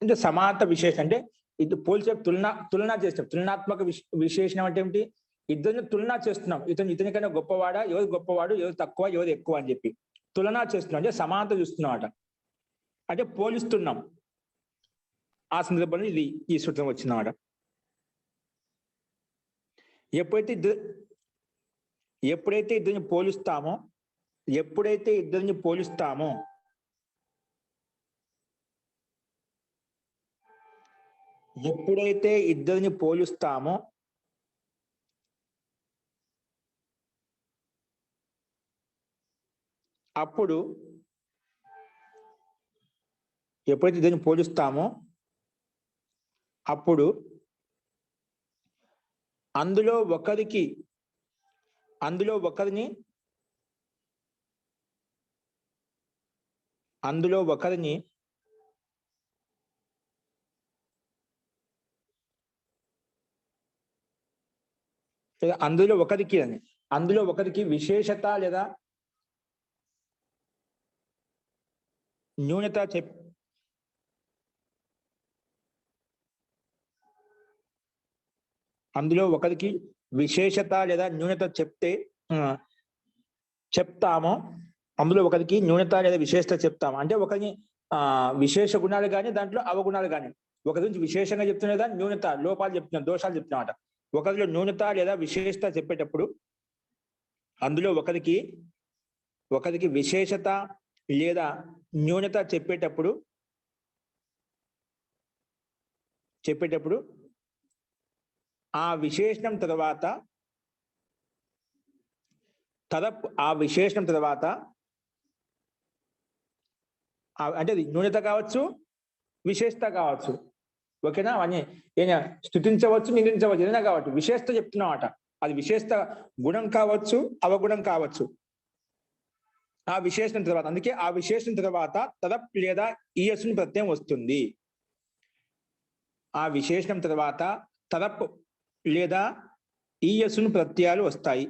అంటే సమానత విశేషం అంటే ఇది పోల్చే తులన చేస్తాం. తులనాత్మక విశేషణం అంటే ఏమిటి? ఇద్దరిని తులన చేస్తున్నాం. ఇతని కన్నా గొప్పవాడా, ఎవరు గొప్పవాడు, ఎవరు తక్కువ, ఎవరు ఎక్కువ అని చెప్పి తులన చేస్తున్నాం. అంటే సమానత చూస్తున్నాం అట, అంటే పోలిస్తున్నాం. ఆ సందర్భంలో ఈ సూత్రం వచ్చిందన్నమాట. ఎప్పుడైతే ఇద్దరిని పోలుస్తామో అప్పుడు అందులో ఒకరిని అందులో ఒకరికి విశేషత లేదా న్యూనత చెప్తామో, అందులో ఒకరికి న్యూనత లేదా విశేషత చెప్తాము. అంటే ఒకరిని విశేష గుణాలు కానీ దాంట్లో అవగుణాలు కానీ, ఒకరి నుంచి విశేషంగా చెప్తున్నా న్యూనత లోపాలు చెప్తున్నాం, దోషాలు చెప్తున్నమాట. ఒకరిలో న్యూనత లేదా విశేషత చెప్పేటప్పుడు అందులో ఒకరికి విశేషత లేదా న్యూనత చెప్పేటప్పుడు ఆ విశేషణం తర్వాత అంటే అది న్యూనత కావచ్చు, విశేషత కావచ్చు, ఓకేనా? అని స్తుతించవచ్చు, నిందించవచ్చు, ఏదైనా కావచ్చు. విశేషత చెప్తున్నామట, అది విశేషత గుణం కావచ్చు, అవగుణం కావచ్చు. ఆ విశేషణం తర్వాత, అందుకే ఆ విశేషణం తర్వాత తదప్ లేదా ఈయస్సుని ప్రత్యయం వస్తుంది. ఆ విశేషణం తర్వాత తదప్ లేదా ఈయస్సుని ప్రత్యయాలు వస్తాయి.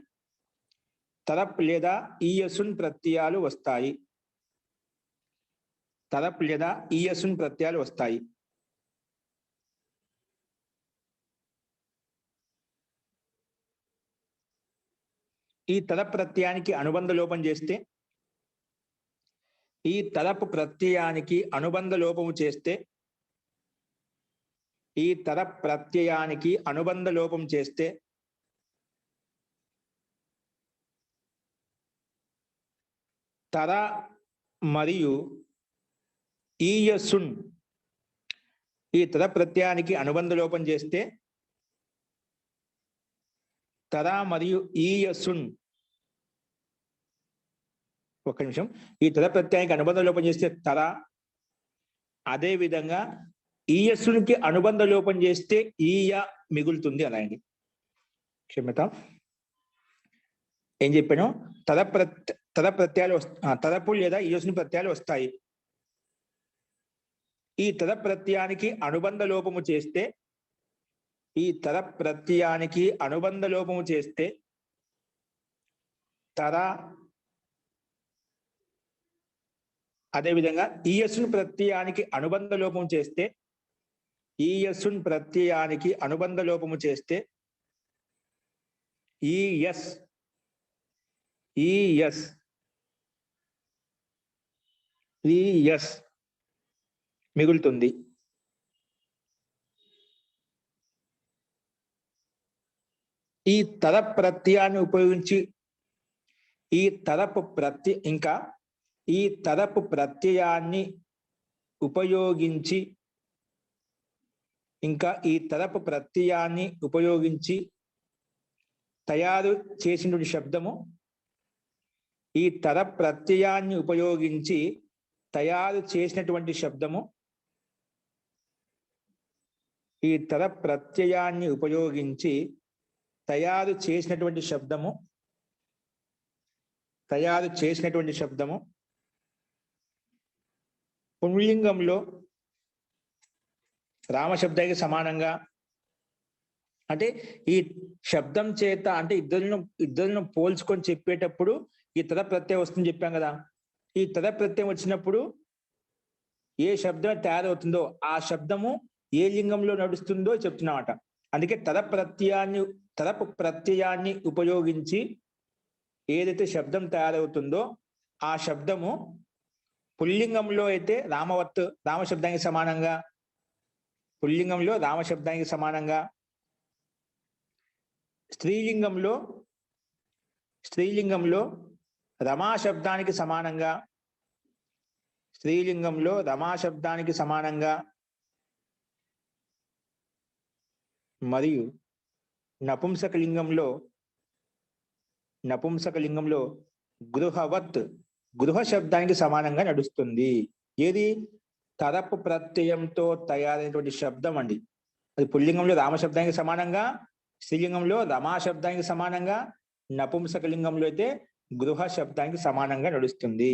తదప్ లేదా ఈయస్సుని ప్రత్యయాలు వస్తాయి. ఈ తదప్ ప్రత్యయానికి అనుబంధ లోపం చేస్తే, తర మరియు ఈయస్సున్ తర మరియు ఈయస్సున్ ఒక్క నిమిషం. ఈ తర ప్రత్యయానికి అనుబంధ లోపం చేస్తే తర, అదే విధంగా ఈయస్సునికి అనుబంధ లోపం చేస్తే ఈయ మిగులుతుంది. అలా అండి, క్షమ్యత. ఏం చెప్పాను? తద ప్రత్యయాలు తదపు లేదా ఈయస్సుని ప్రత్యయాలు వస్తాయి. ఈ తద ప్రత్యయానికి అనుబంధ లోపము చేస్తే తర అదేవిధంగా ఈయస్సును ప్రత్యయానికి అనుబంధ లోపం చేస్తే ఈయస్సును ప్రత్యయానికి అనుబంధ లోపము చేస్తే ఈయస్ ఈయస్ ఈయస్ మిగులుతుంది. ఈ తర ప్రత్యయాన్ని ఉపయోగించి ఈ తరపు ప్రత్యయాన్ని ఉపయోగించి తయారు చేసినటువంటి శబ్దము ఈ తర ప్రత్యయాన్ని ఉపయోగించి తయారు చేసినటువంటి శబ్దము ఈ తర ప్రత్యయాన్ని ఉపయోగించి తయారు చేసినటువంటి శబ్దము పుంలింగంలో రామశబ్దానికి సమానంగా, అంటే ఈ శబ్దం చేత అంటే ఇద్దరులను పోల్చుకొని చెప్పేటప్పుడు ఈ తద ప్రత్యయం వస్తుందని చెప్పాం కదా. ఈ తద ప్రత్యయం వచ్చినప్పుడు ఏ శబ్దం తయారవుతుందో ఆ శబ్దము ఏ లింగంలో నడుస్తుందో చెప్తున్నామట. అందుకే తదపు ప్రత్యయాన్ని ఉపయోగించి ఏదైతే శబ్దం తయారవుతుందో ఆ శబ్దము పుల్లింగంలో అయితే రామశబ్దానికి సమానంగా, పుల్లింగంలో రామశబ్దానికి సమానంగా, స్త్రీలింగంలో రమాశబ్దానికి సమానంగా, మరియు నపుంసకలింగంలో గృహ శబ్దానికి సమానంగా నడుస్తుంది. ఏది? తరపు ప్రత్యయంతో తయారైనటువంటి శబ్దం అండి. అది పుల్లింగంలో రామశబ్దానికి సమానంగా, స్త్రీలింగంలో రమాశబ్దానికి సమానంగా, నపుంసకలింగంలో అయితే గృహ శబ్దానికి సమానంగా నడుస్తుంది.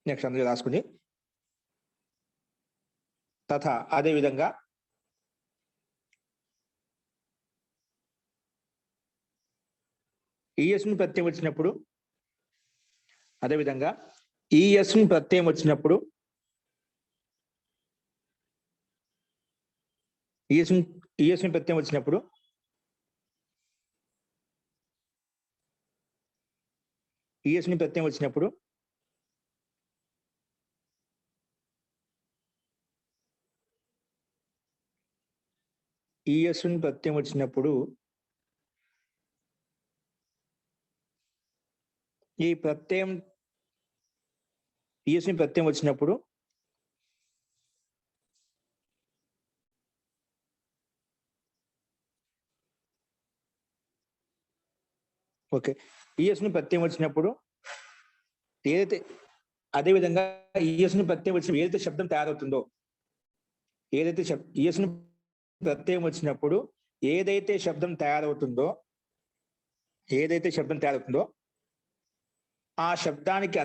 నెక్స్ట్ అందులో రాసుకుని తథా అదేవిధంగా ఈయస్ను ప్రత్యయం వచ్చినప్పుడు ఈయస్ను ప్రత్యయం వచ్చినప్పుడు ఈ ప్రత్యయం వచ్చినప్పుడు ఓకే, ఈయస్ను ప్రత్యయం వచ్చినప్పుడు ఏదైతే అదేవిధంగా ఈయస్ను ప్రత్యయం వచ్చిన ఏదైతే శబ్దం తయారవుతుందో ఈయస్ను ప్రత్యయం వచ్చినప్పుడు ఏదైతే శబ్దం తయారవుతుందో ఆ శబ్దానికి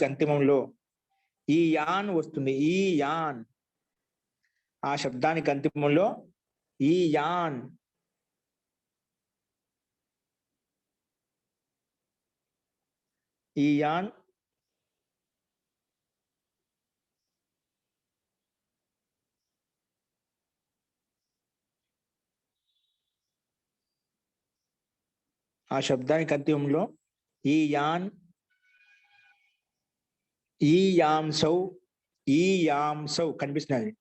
అంతిమంలో ఈ యాన్ వస్తుంది. ఈ యాన్ ఆ శబ్దానికి అంతిమంలో ఈ యాన్ ఆ శబ్దానికి అంతిమంలో ఈ యాన్ ఈ యాంసౌ కనిపిస్తున్నది.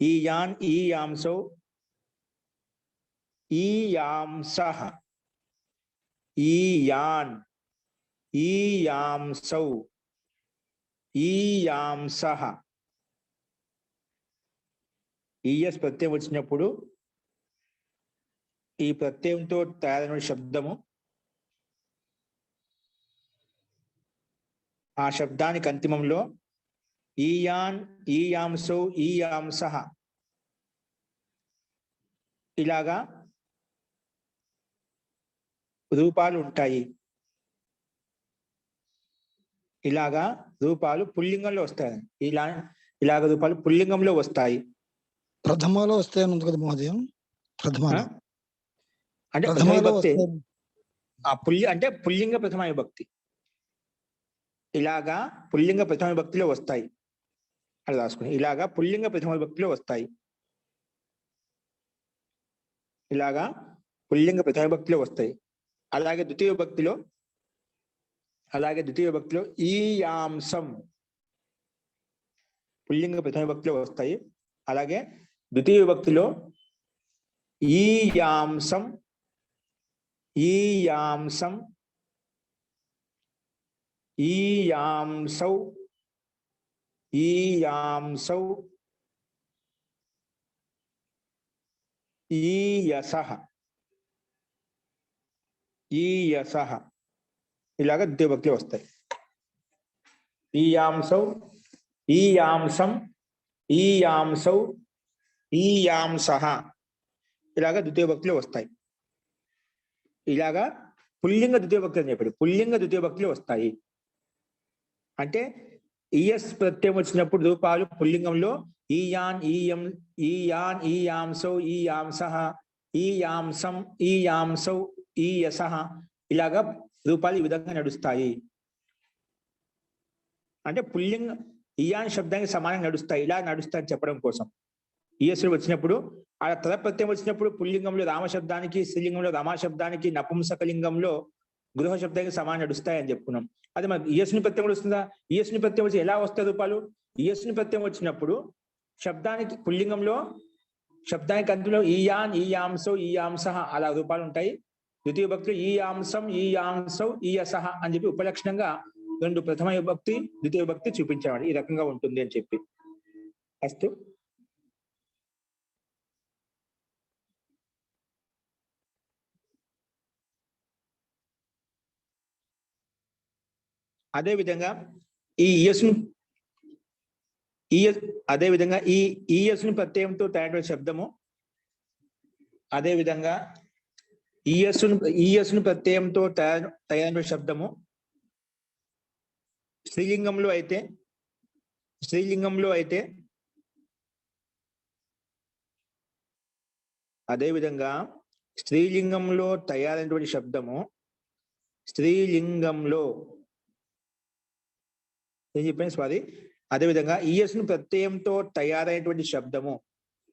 ఈ యాన్ ఈ యాంసౌ ఈ యాంసః ఈ యాన్ ఈ యాంసౌ ఈ యాంసః ఈయస్ ప్రత్యయం వచ్చినప్పుడు ఈ ప్రత్యయంతో తయారైన శబ్దము ఆ శబ్దానికి అంతిమంలో ఈయాన్ ఈ యాంసౌ ఈ యాంసః ఇలాగా రూపాలు ఉంటాయి. ఇలాగా రూపాలు పుల్లింగంలో వస్తాయి. ఇలాగ రూపాలు పుల్లింగంలో వస్తాయి. ప్రథమలో వస్తాయని ఉంది కదా మహోదయం. ప్రథమలో అంటే ప్రథమ ప్రథమలో విభక్తి వస్తాయి. ఆ అంటే పుల్లింగ ప్రథమ విభక్తి. ఇలాగా పుల్లింగ ప్రథమ విభక్తిలో వస్తాయి అని రాసుకుని, ఇలాగా పుల్లింగ ప్రథమ విభక్తిలో వస్తాయి. ఇలాగా పుల్లింగ ప్రథమ విభక్తిలో వస్తాయి. అలాగే ద్వితీయ విభక్తిలో ఈ యాంసం పుల్లింగ ప్రథమ విభక్తిలో వస్తాయి. అలాగే ద్వితీయ విభక్తిలో ఈ యాంసం ఈయాంసౌ ఈయసః ఇలాగ ద్వితీయ విభక్తిలో వస్తాయి. ఈయాంసౌ ఈయాంసం ఈయాంసౌ ఈయాంసః ఇలాగా ద్వితీయ విభక్తిలో వస్తాయి. ఇలాగా పుల్లింగ ద్వితీయ విభక్తి అని చెప్పాడు. పుల్లింగ ద్వితీయ విభక్తిలో వస్తాయి అంటే ఈఎస్ ప్రత్యయం వచ్చినప్పుడు రూపాలు పుల్లింగంలో ఈయాన్ ఈయం ఈయాన్ ఈయాంసౌ ఈయాంసః ఈయాంసం ఈయాంసౌ ఈయసః ఇలాగా రూపాలు ఈ విధంగా నడుస్తాయి. అంటే పుల్లింగ ఈయాన్ శబ్దానికి సమానంగా నడుస్తాయి, ఇలా నడుస్తాయని చెప్పడం కోసం. ఈఎస్లు వచ్చినప్పుడు ఆ తద ప్రత్యయం వచ్చినప్పుడు పుల్లింగంలో రామశబ్దానికి, స్త్రీలింగంలో రమాశబ్దానికి, నపుంసకలింగంలో గృహ శబ్దానికి సమానం నడుస్తాయి అని చెప్పుకున్నాం. అదే మరి ఈఎస్ని ప్రత్యయం వస్తుందా? ఈఎస్ని ప్రత్యయం వచ్చి ఎలా వస్తాయి రూపాలు? ఈఎస్ని ప్రత్యయం వచ్చినప్పుడు శబ్దానికి పుల్లింగంలో శబ్దానికి అంతులో ఈయాన్ ఈయాంసౌ ఈయాంసః అలా రూపాలు ఉంటాయి. ద్వితీయ విభక్తిలో ఈయాంసం ఈయాంసౌ ఈయసః అని చెప్పి ఉపలక్షణంగా రెండు ప్రథమ విభక్తి ద్వితీయ విభక్తి చూపించాడు. ఈ రకంగా ఉంటుంది అని చెప్పి. అస్తు. అదేవిధంగా ఈ అదేవిధంగా ఈ ఈఎస్ను ప్రత్యయంతో తయారైన శబ్దము, అదేవిధంగా ఈఎస్ను ప్రత్యయంతో తయారైన శబ్దము స్త్రీలింగంలో అయితే అదేవిధంగా స్త్రీలింగంలో తయారైనటువంటి శబ్దము స్త్రీలింగంలో ఏం చెప్పాను స్వాతి? అదేవిధంగా ఈఎస్ను ప్రత్యయంతో తయారైనటువంటి శబ్దము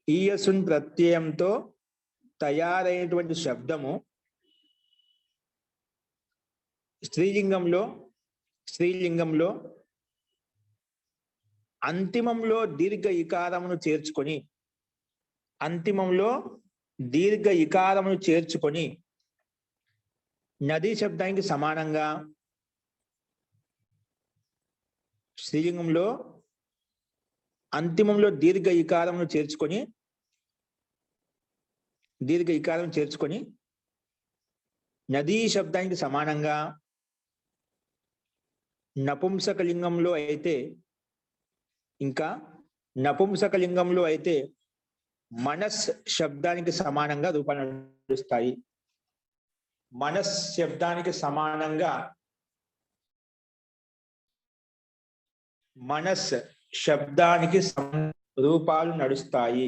ఈఎస్ను ప్రత్యయంతో తయారైనటువంటి శబ్దము స్త్రీలింగంలో అంతిమంలో దీర్ఘ ఇకారమును చేర్చుకొని నదీ శబ్దానికి సమానంగా స్త్రీలింగంలో అంతిమంలో దీర్ఘ ఇకారం చేర్చుకొని నదీ శబ్దానికి సమానంగా నపుంసకలింగంలో అయితే మనస్ శబ్దానికి సమానంగా రూపాలు నడుస్తాయి. మనస్ శబ్దానికి సమానంగా మనస్ శబ్దానికి రూపాలు నడుస్తాయి.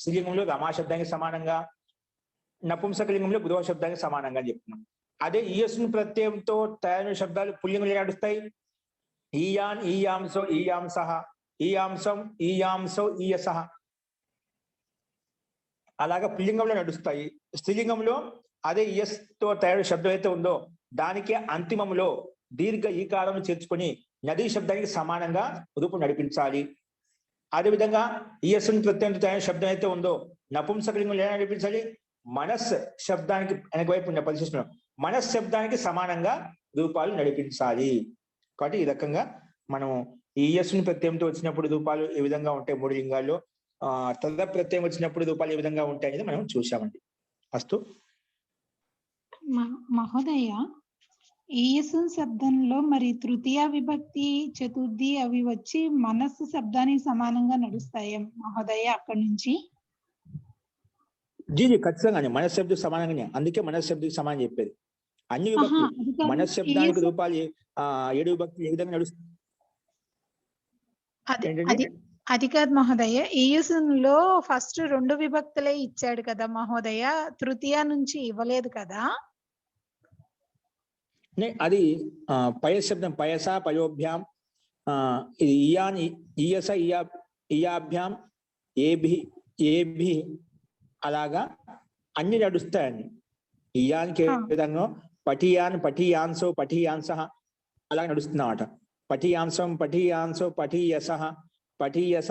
స్త్రీలింగంలో రమాశబ్దానికి సమానంగా, నపుంసకలింగంలో గృహ శబ్దానికి సమానంగా చెప్తున్నాం. అదే ఈఎస్ను ప్రత్యయంతో తయారైన శబ్దాలు పుల్లింగంలో నడుస్తాయి. ఈయాన్ ఈయాంసో ఈయాంసః ఈయాంసం ఈయాంసౌ ఈయసః అలాగా పుల్లింగంలో నడుస్తాయి. స్త్రీలింగంలో అదే ఈఎస్ తో తయారు శబ్దం అయితే ఉందో దానికి అంతిమంలో దీర్ఘ ఈకారం చేర్చుకొని నదీ శబ్దానికి సమానంగా రూపం నడిపించాలి. అదేవిధంగా ఈఎస్ ప్రత్యయంతో తయారు శబ్దం అయితే ఉందో నపుంసకలింగంలో ఎలా నడిపించాలి? మనస్ శబ్దానికి వెనకవైపు పరిశీలిస్తున్నాం. మనస్ శబ్దానికి సమానంగా రూపాలు నడిపించాలి. కాబట్టి ఈ రకంగా మనం ఈఎస్ ప్రత్యయంతో వచ్చినప్పుడు రూపాలు ఏ విధంగా ఉంటాయి మూడు లింగాల్లో, తద ప్రత్యయం వచ్చినప్పుడు రూపాలు ఏ విధంగా ఉంటాయి అనేది మనం చూసామండి. అస్తు. మహోదయ, ఈయసు శబ్దంలో మరి తృతీయ విభక్తి చతుర్థి అవి వచ్చి మనస్సు శబ్దానికి సమానంగా నడుస్తాయి మహోదయ అక్కడి నుంచి? జీ ఖచ్చితంగానే మనస్ శబ్దం సమానంగానే, అందుకే మనస్ శబ్దకి సమానం చెప్పేది. అన్ని విభక్తి అది కాదు. మనశ్శబ్దానికి ఈయసం- రూపాలు 7 విభక్తులు ఏ విధంగా నడుస్తుంది? అది ఏంటండి? అది అది కాదు మహోదయ. ఈయసంలో ఫస్ట్ 2 విభక్తులే ఇచ్చాడు కదా మహోదయ, తృతీయ నుంచి ఇవ్వలేదు కదా. అది పయస్ శబ్దం, పయస పయోభ్యాం, ఇది ఇయాన్ ఈయస ఇయాభ్యాం ఏభి అలాగా అన్ని నడుస్తాయండి. ఇయానికి ఏ విధంగా పఠియాన్సో పఠియాంస అలా నడుస్తున్నమాట. పఠియాంసం పఠియాంసో పఠియస పఠియస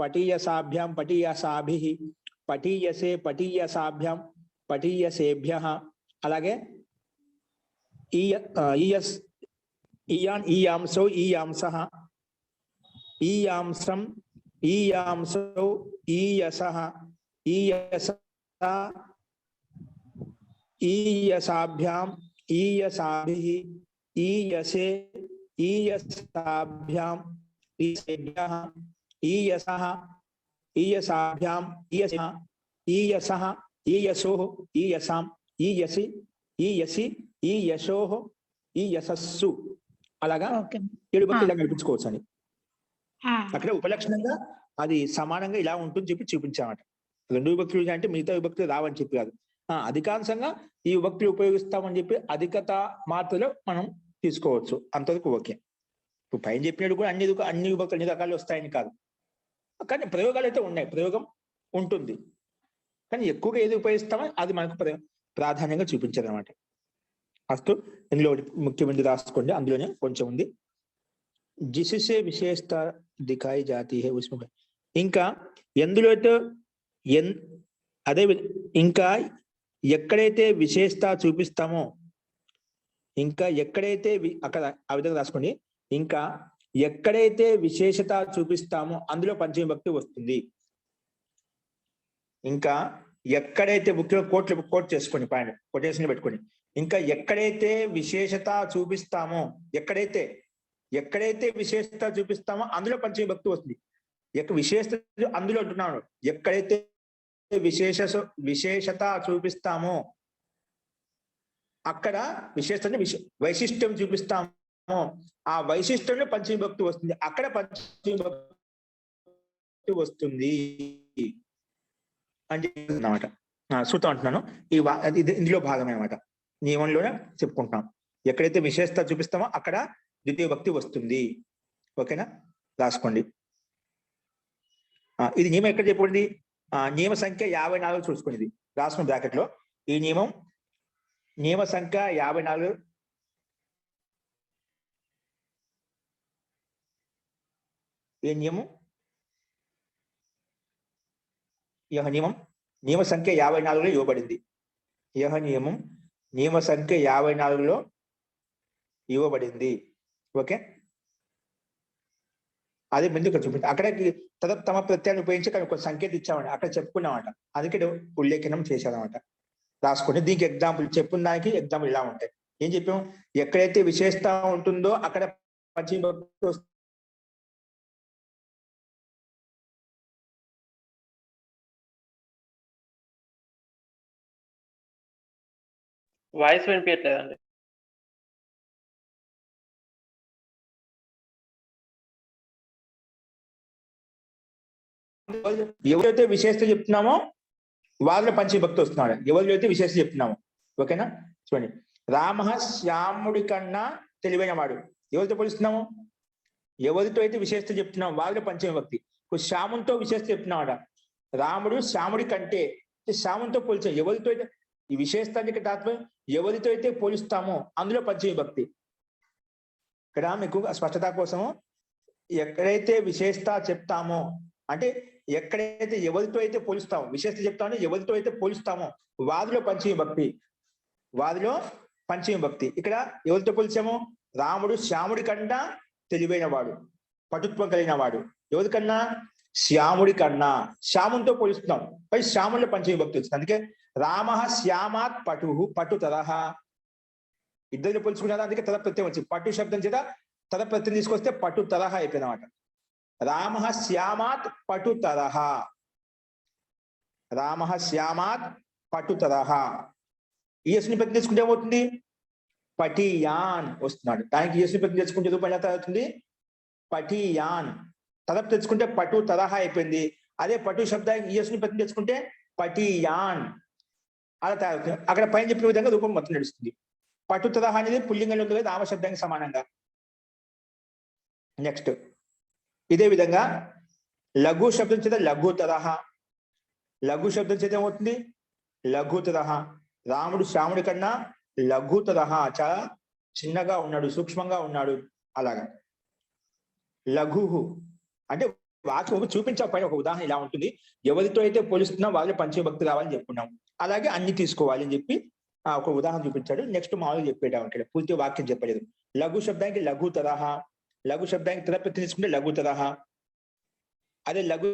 పఠియసాభ్యాం పఠియసాభి పఠియసే పఠియసాభ్యాం పఠియసేభ్య అలాగే ఇయాన్ ఈయాంసో ఈయాంస ఈయాంసం ఈయాంసో ఈయస ఈయస ఈయసాభ్యాం ఈయసాభి ఈయసే ఈయసాభ్యాం ఈయసేభ్యః ఈయసః ఈయసాభ్యాం ఈయసః ఈయసోః ఈయసాం ఈయసి ఈయసి ఈయశోః ఈయసస్సు అలాగా 7 భక్తులు ఇలా నడిపించుకోవచ్చు అని అక్కడ ఉపలక్షణంగా అది సమానంగా ఇలా ఉంటుంది చెప్పి చూపించామట. 2 విభక్తులు అంటే మిగతా విభక్తులు రావని చెప్పి కాదు, అధికాంశంగా ఈ విభక్తులు ఉపయోగిస్తామని చెప్పి అధికత మాత్రలో మనం తీసుకోవచ్చు, అంతవరకు ఓకే. ఇప్పుడు పైన చెప్పినట్టు కూడా అన్ని విభక్తులు అన్ని రకాలు వస్తాయని కాదు, కానీ ప్రయోగాలు అయితే ఉన్నాయి, ప్రయోగం ఉంటుంది, కానీ ఎక్కువగా ఏది ఉపయోగిస్తామో అది మనకు ప్రాధాన్యంగా చూపించారు అనమాట. అస్తు ఇందులో ముఖ్యమంది రాసుకోండి, అందులోనే కొంచెం ఉంది. జిసిసే విశేషత దిఖాయి జాతి హే ఉస్మ. ఇంకా ఎందులో అయితే అదే ఇంకా ఎక్కడైతే విశేషత చూపిస్తామో, ఇంకా ఎక్కడైతే అక్కడ ఆ విధంగా రాసుకోండి, ఇంకా ఎక్కడైతే విశేషత చూపిస్తామో అందులో పంచమి భక్తి వస్తుంది. ఇంకా ఎక్కడైతే ముఖ్యంగా కోట్ చేసుకోండి, పైన కొటేషన్ పెట్టుకోండి. ఇంకా ఎక్కడైతే విశేషత చూపిస్తామో, ఎక్కడైతే విశేషత చూపిస్తామో అందులో పంచమి భక్తి వస్తుంది. విశేషత అందులో అంటున్నాను, ఎక్కడైతే విశేషత చూపిస్తామో అక్కడ వైశిష్ట్యం చూపిస్తామో ఆ వైశిష్ట్యంలో పంచమి భక్తి వస్తుంది, అక్కడ పంచమి భక్తి వస్తుంది అని అన్నమాట. సూత్రం అంటున్నాను, ఇందులో భాగమే అన్నమాట. నియమంలోనే చెప్పుకుంటాం, ఎక్కడైతే విశేషత చూపిస్తామో అక్కడ ద్వితీయ భక్తి వస్తుంది. ఓకేనా, రాసుకోండి. ఇది నియమం ఎక్కడ చెప్పండి, నియమ సంఖ్య 54 చూసుకోండి. ఇది రాసుకున్న బ్రాకెట్ లో ఈ నియమ సంఖ్య 54. ఏ నియమం? యహ నియమ సంఖ్య 54లో ఇవ్వబడింది. యహ నియమ సంఖ్య 54లో ఇవ్వబడింది. ఓకే, అదే ముందు ఇక్కడ చూపించి అక్కడ తమ ప్రత్యయాన్ని ఉపయోగించి అక్కడ ఒక సంకేతం ఇచ్చామండి, అక్కడ చెప్పుకున్నామంట, అందుకే ఉల్లేఖనం చేశారన్నమాట. రాసుకోండి. దీనికి ఎగ్జాంపుల్ చెప్పున్న దానికి ఎగ్జాంపుల్ ఇలా ఉంటాయి. ఏం చెప్పాం, ఎక్కడైతే విశేషత ఉంటుందో అక్కడ పంచమి భక్తి వస్తుంది. వాయిస్ వినిపించట్లేదండి. ఎవరైతే విశేషత చెప్తున్నామో వాళ్ళ పంచమి భక్తి వస్తున్నాడు, ఎవరైతే విశేషత చెప్తున్నామో. ఓకేనా, చూడండి. రామ శ్యాముడి కన్నా తెలివైన వాడు, ఎవరితో పోలుస్తున్నాము? ఎవరితో అయితే విశేషత చెప్తున్నాం వాళ్ళ పంచమి భక్తి. ఇప్పుడు శ్యామునితో విశేషత చెప్తున్నామట, రాముడు శ్యాముడి కంటే, శ్యామునితో పోల్చాం. ఎవరితో అయితే ఈ విశేషతానికి తాత్పర్యం ఎవరితో అయితే పోలుస్తామో అందులో పంచమి భక్తి. ఇక్కడ మీకు స్పష్టత కోసము ఎక్కడైతే విశేషత చెప్తామో అంటే ఎక్కడైతే ఎవరితో అయితే పోలుస్తామో, విశేషత చెప్తామో ఎవరితో అయితే పోలుస్తామో వారిలో పంచమి భక్తి, వారిలో పంచమి భక్తి. ఇక్కడ ఎవరితో పోల్చాము? రాముడు శ్యాముడి కన్నా తెలివైన వాడు, పటుత్వం కలిగిన వాడు. ఎవరికన్నా? శ్యాముడి కన్నా. శ్యామునితో పోలుస్తున్నాం, పై శ్యాముడిలో పంచమి భక్తి వచ్చింది. అందుకే రామ శ్యామాత్ పటుతరః, ఇద్దరిని పోల్చుకున్నారు, అందుకే తద ప్రత్యయం వచ్చింది. పటు శబ్దం చేత తద ప్రత్యయం తీసుకొస్తే పటుతరః అయిపోయినమాట. రామ శ్యామాత్ పటుతరః, రామ శ్యామాత్ పటుతరః. ఈఎస్ ని ప్రతి తెచ్చుకుంటే ఏమవుతుంది? పఠియాన్ వస్తున్నాడు. దానికి ఈఎస్ ని ప్రతి తెచ్చుకుంటే ఎదుగు పని అవుతుంది పఠియాన్. తదప్ తెచ్చుకుంటే పటు తరహా అయిపోయింది. అదే పటు శబ్దానికి ఈఎస్ ని ప్రతి తెచ్చుకుంటే పఠియాన్ అలా తయారవుతుంది. అక్కడ పైన చెప్పిన విధంగా రూపం మొత్తం నడుస్తుంది. పటు తరహా అనేది పుల్లింగంలో ఉంది కదా, నామ శబ్దానికి సమానంగా. నెక్స్ట్ ఇదే విధంగా లఘు శబ్దం చేత లఘు తరహా, లఘు శబ్దం చేత ఏమవుతుంది? లఘు తరహా. రాముడు శ్యాముడి కన్నా లఘు తరహా, చాలా చిన్నగా ఉన్నాడు, సూక్ష్మంగా ఉన్నాడు. అలాగా లఘుహు అంటే వాక్యం చూపించే పైన ఒక ఉదాహరణ ఇలా ఉంటుంది. ఎవరితో అయితే పోలిస్తున్నాం వాళ్ళు పంచభక్తి రావాలని చెప్పుకున్నాం. అలాగే అన్ని తీసుకోవాలి అని చెప్పి ఒక ఉదాహరణ చూపించాడు. నెక్స్ట్ మామూలుగా చెప్పేటం ఇక్కడ పూర్తి వాక్యం చెప్పలేదు. లఘు శబ్దానికి లఘు తరహా, లఘు శబ్దానికి తరప్రతి తీసుకుంటే లఘు తరహా. అదే లఘు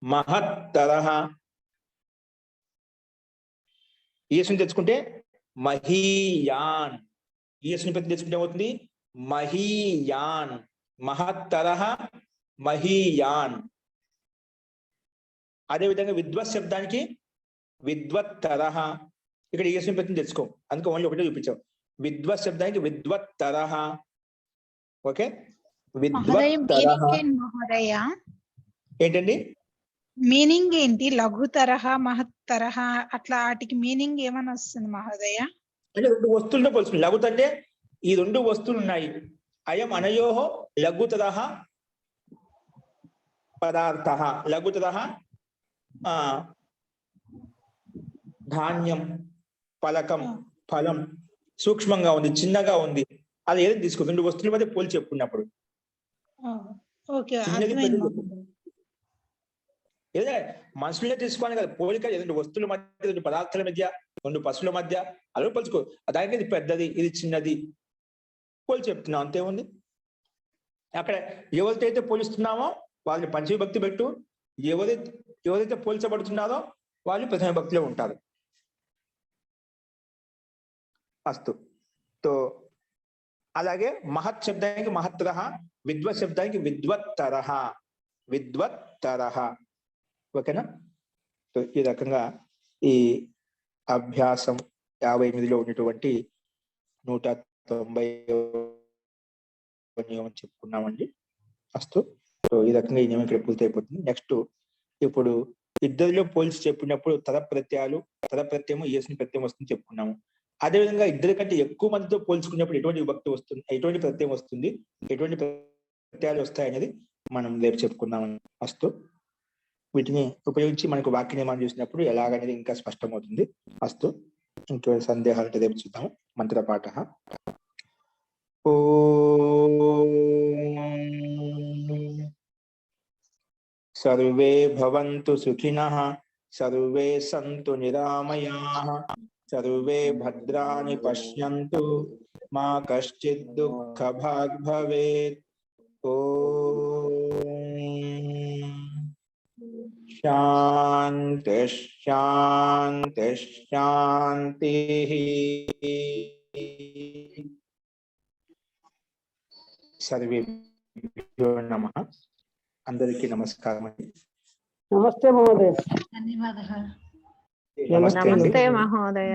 మహత్తరహ. ఈఎస్ని తెచ్చుకుంటే మహీయాన్. ఈఎస్ని ప్రతి తెచ్చుకుంటే ఏమవుతుంది? మహీయాన్. మహత్తరహ మహీయాన్. అదేవిధంగా విద్వత్ శబ్దానికి విద్వత్తరహ. ఇక్కడ ఈఎస్ని ప్రతి తెచ్చుకో, అందుకే ఓన్లీ ఒకటే చూపించాం. విద్వత్ శబ్దానికి విద్వత్తరహ. ఓకే, విద్వత్తరహ. మహోదయ ఏంటండి మీనింగ్ ఏంటి? లఘు తరహా మహత్తరహ అట్లా వాటికి మీనింగ్ ఏమని వస్తుంది మహోదయ? అంటే రెండు వస్తువులతో పోల్చుకుంది. లఘుత అంటే ఈ రెండు వస్తువులు ఉన్నాయి. అయం అనయోహో లఘుతరహ పదార్థ. లఘుతరహ ధాన్యం, పలకం, ఫలం సూక్ష్మంగా ఉంది, చిన్నగా ఉంది. అది ఏదో తీసుకో, రెండు వస్తువుల మధ్య పోల్చి చెప్పుకున్నప్పుడు ఏదో మనుషులే తీసుకోవాలి కదా పోలిక. రెండు వస్తువుల మధ్య, రెండు పదార్థాల మధ్య, రెండు పశువుల మధ్య అలా పోల్చుకో. దానికి ఇది పెద్దది, ఇది చిన్నది పోల్చి చెప్తున్నాం, అంతేముంది. అక్కడ ఎవరితో అయితే పోలిస్తున్నామో వాళ్ళని పంచవిభక్తి పెట్టు, ఎవరైతే పోల్చబడుతున్నారో వాళ్ళు ప్రథమ భక్తిలో ఉంటారు. అస్తు. తో అలాగే మహత్ శబ్దానికి మహత్తరహ, విద్వత్ శబ్దానికి విద్వత్తరహ. విద్వత్తరహ. ఓకేనా? సో ఈ రకంగా ఈ అభ్యాసం 58లో ఉన్నటువంటి 190 నియమం చెప్పుకున్నామండి. అస్తు. సో ఈ రకంగా ఈ నియమం ఇక్కడ పూర్తయిపోతుంది. నెక్స్ట్ ఇప్పుడు ఇద్దరిలో పోల్చి చెప్పినప్పుడు తదప్రత్యయము ఈఎస్ని ప్రత్యయం వస్తుంది చెప్పుకున్నాము. అదేవిధంగా ఇద్దరి కంటే ఎక్కువ మందితో పోల్చుకున్నప్పుడు ఎటువంటి విభక్తి వస్తుంది, ఎటువంటి ప్రత్యయం వస్తుంది, ఎటువంటి ప్రత్యయాలు వస్తాయి అనేది మనం రేపు చెప్పుకుందామని. అస్తు. వీటిని ఉపయోగించి మనకు వాక్య నియమాన్ని చూసినప్పుడు ఎలాగనేది ఇంకా స్పష్టమవుతుంది. అస్తు. ఇంకేమైనా సందేహాలు రేపు చూద్దాము. మంత్రపాఠ. సర్వే భవంతు సుఖినః, సర్వే సంతు నిరామయాః, సర్వే భద్రాణి పశ్యంతు, మా కశ్చిద్ దుఃఖభాగ్ భవేత్. శాంతి శాంతి శాంతి. సర్వేభ్యో నమః. అందరికీ నమస్కారం అండి. నమస్తే మహోదయ. ధన్యవాదాలు. నమస్తే మహోదయ.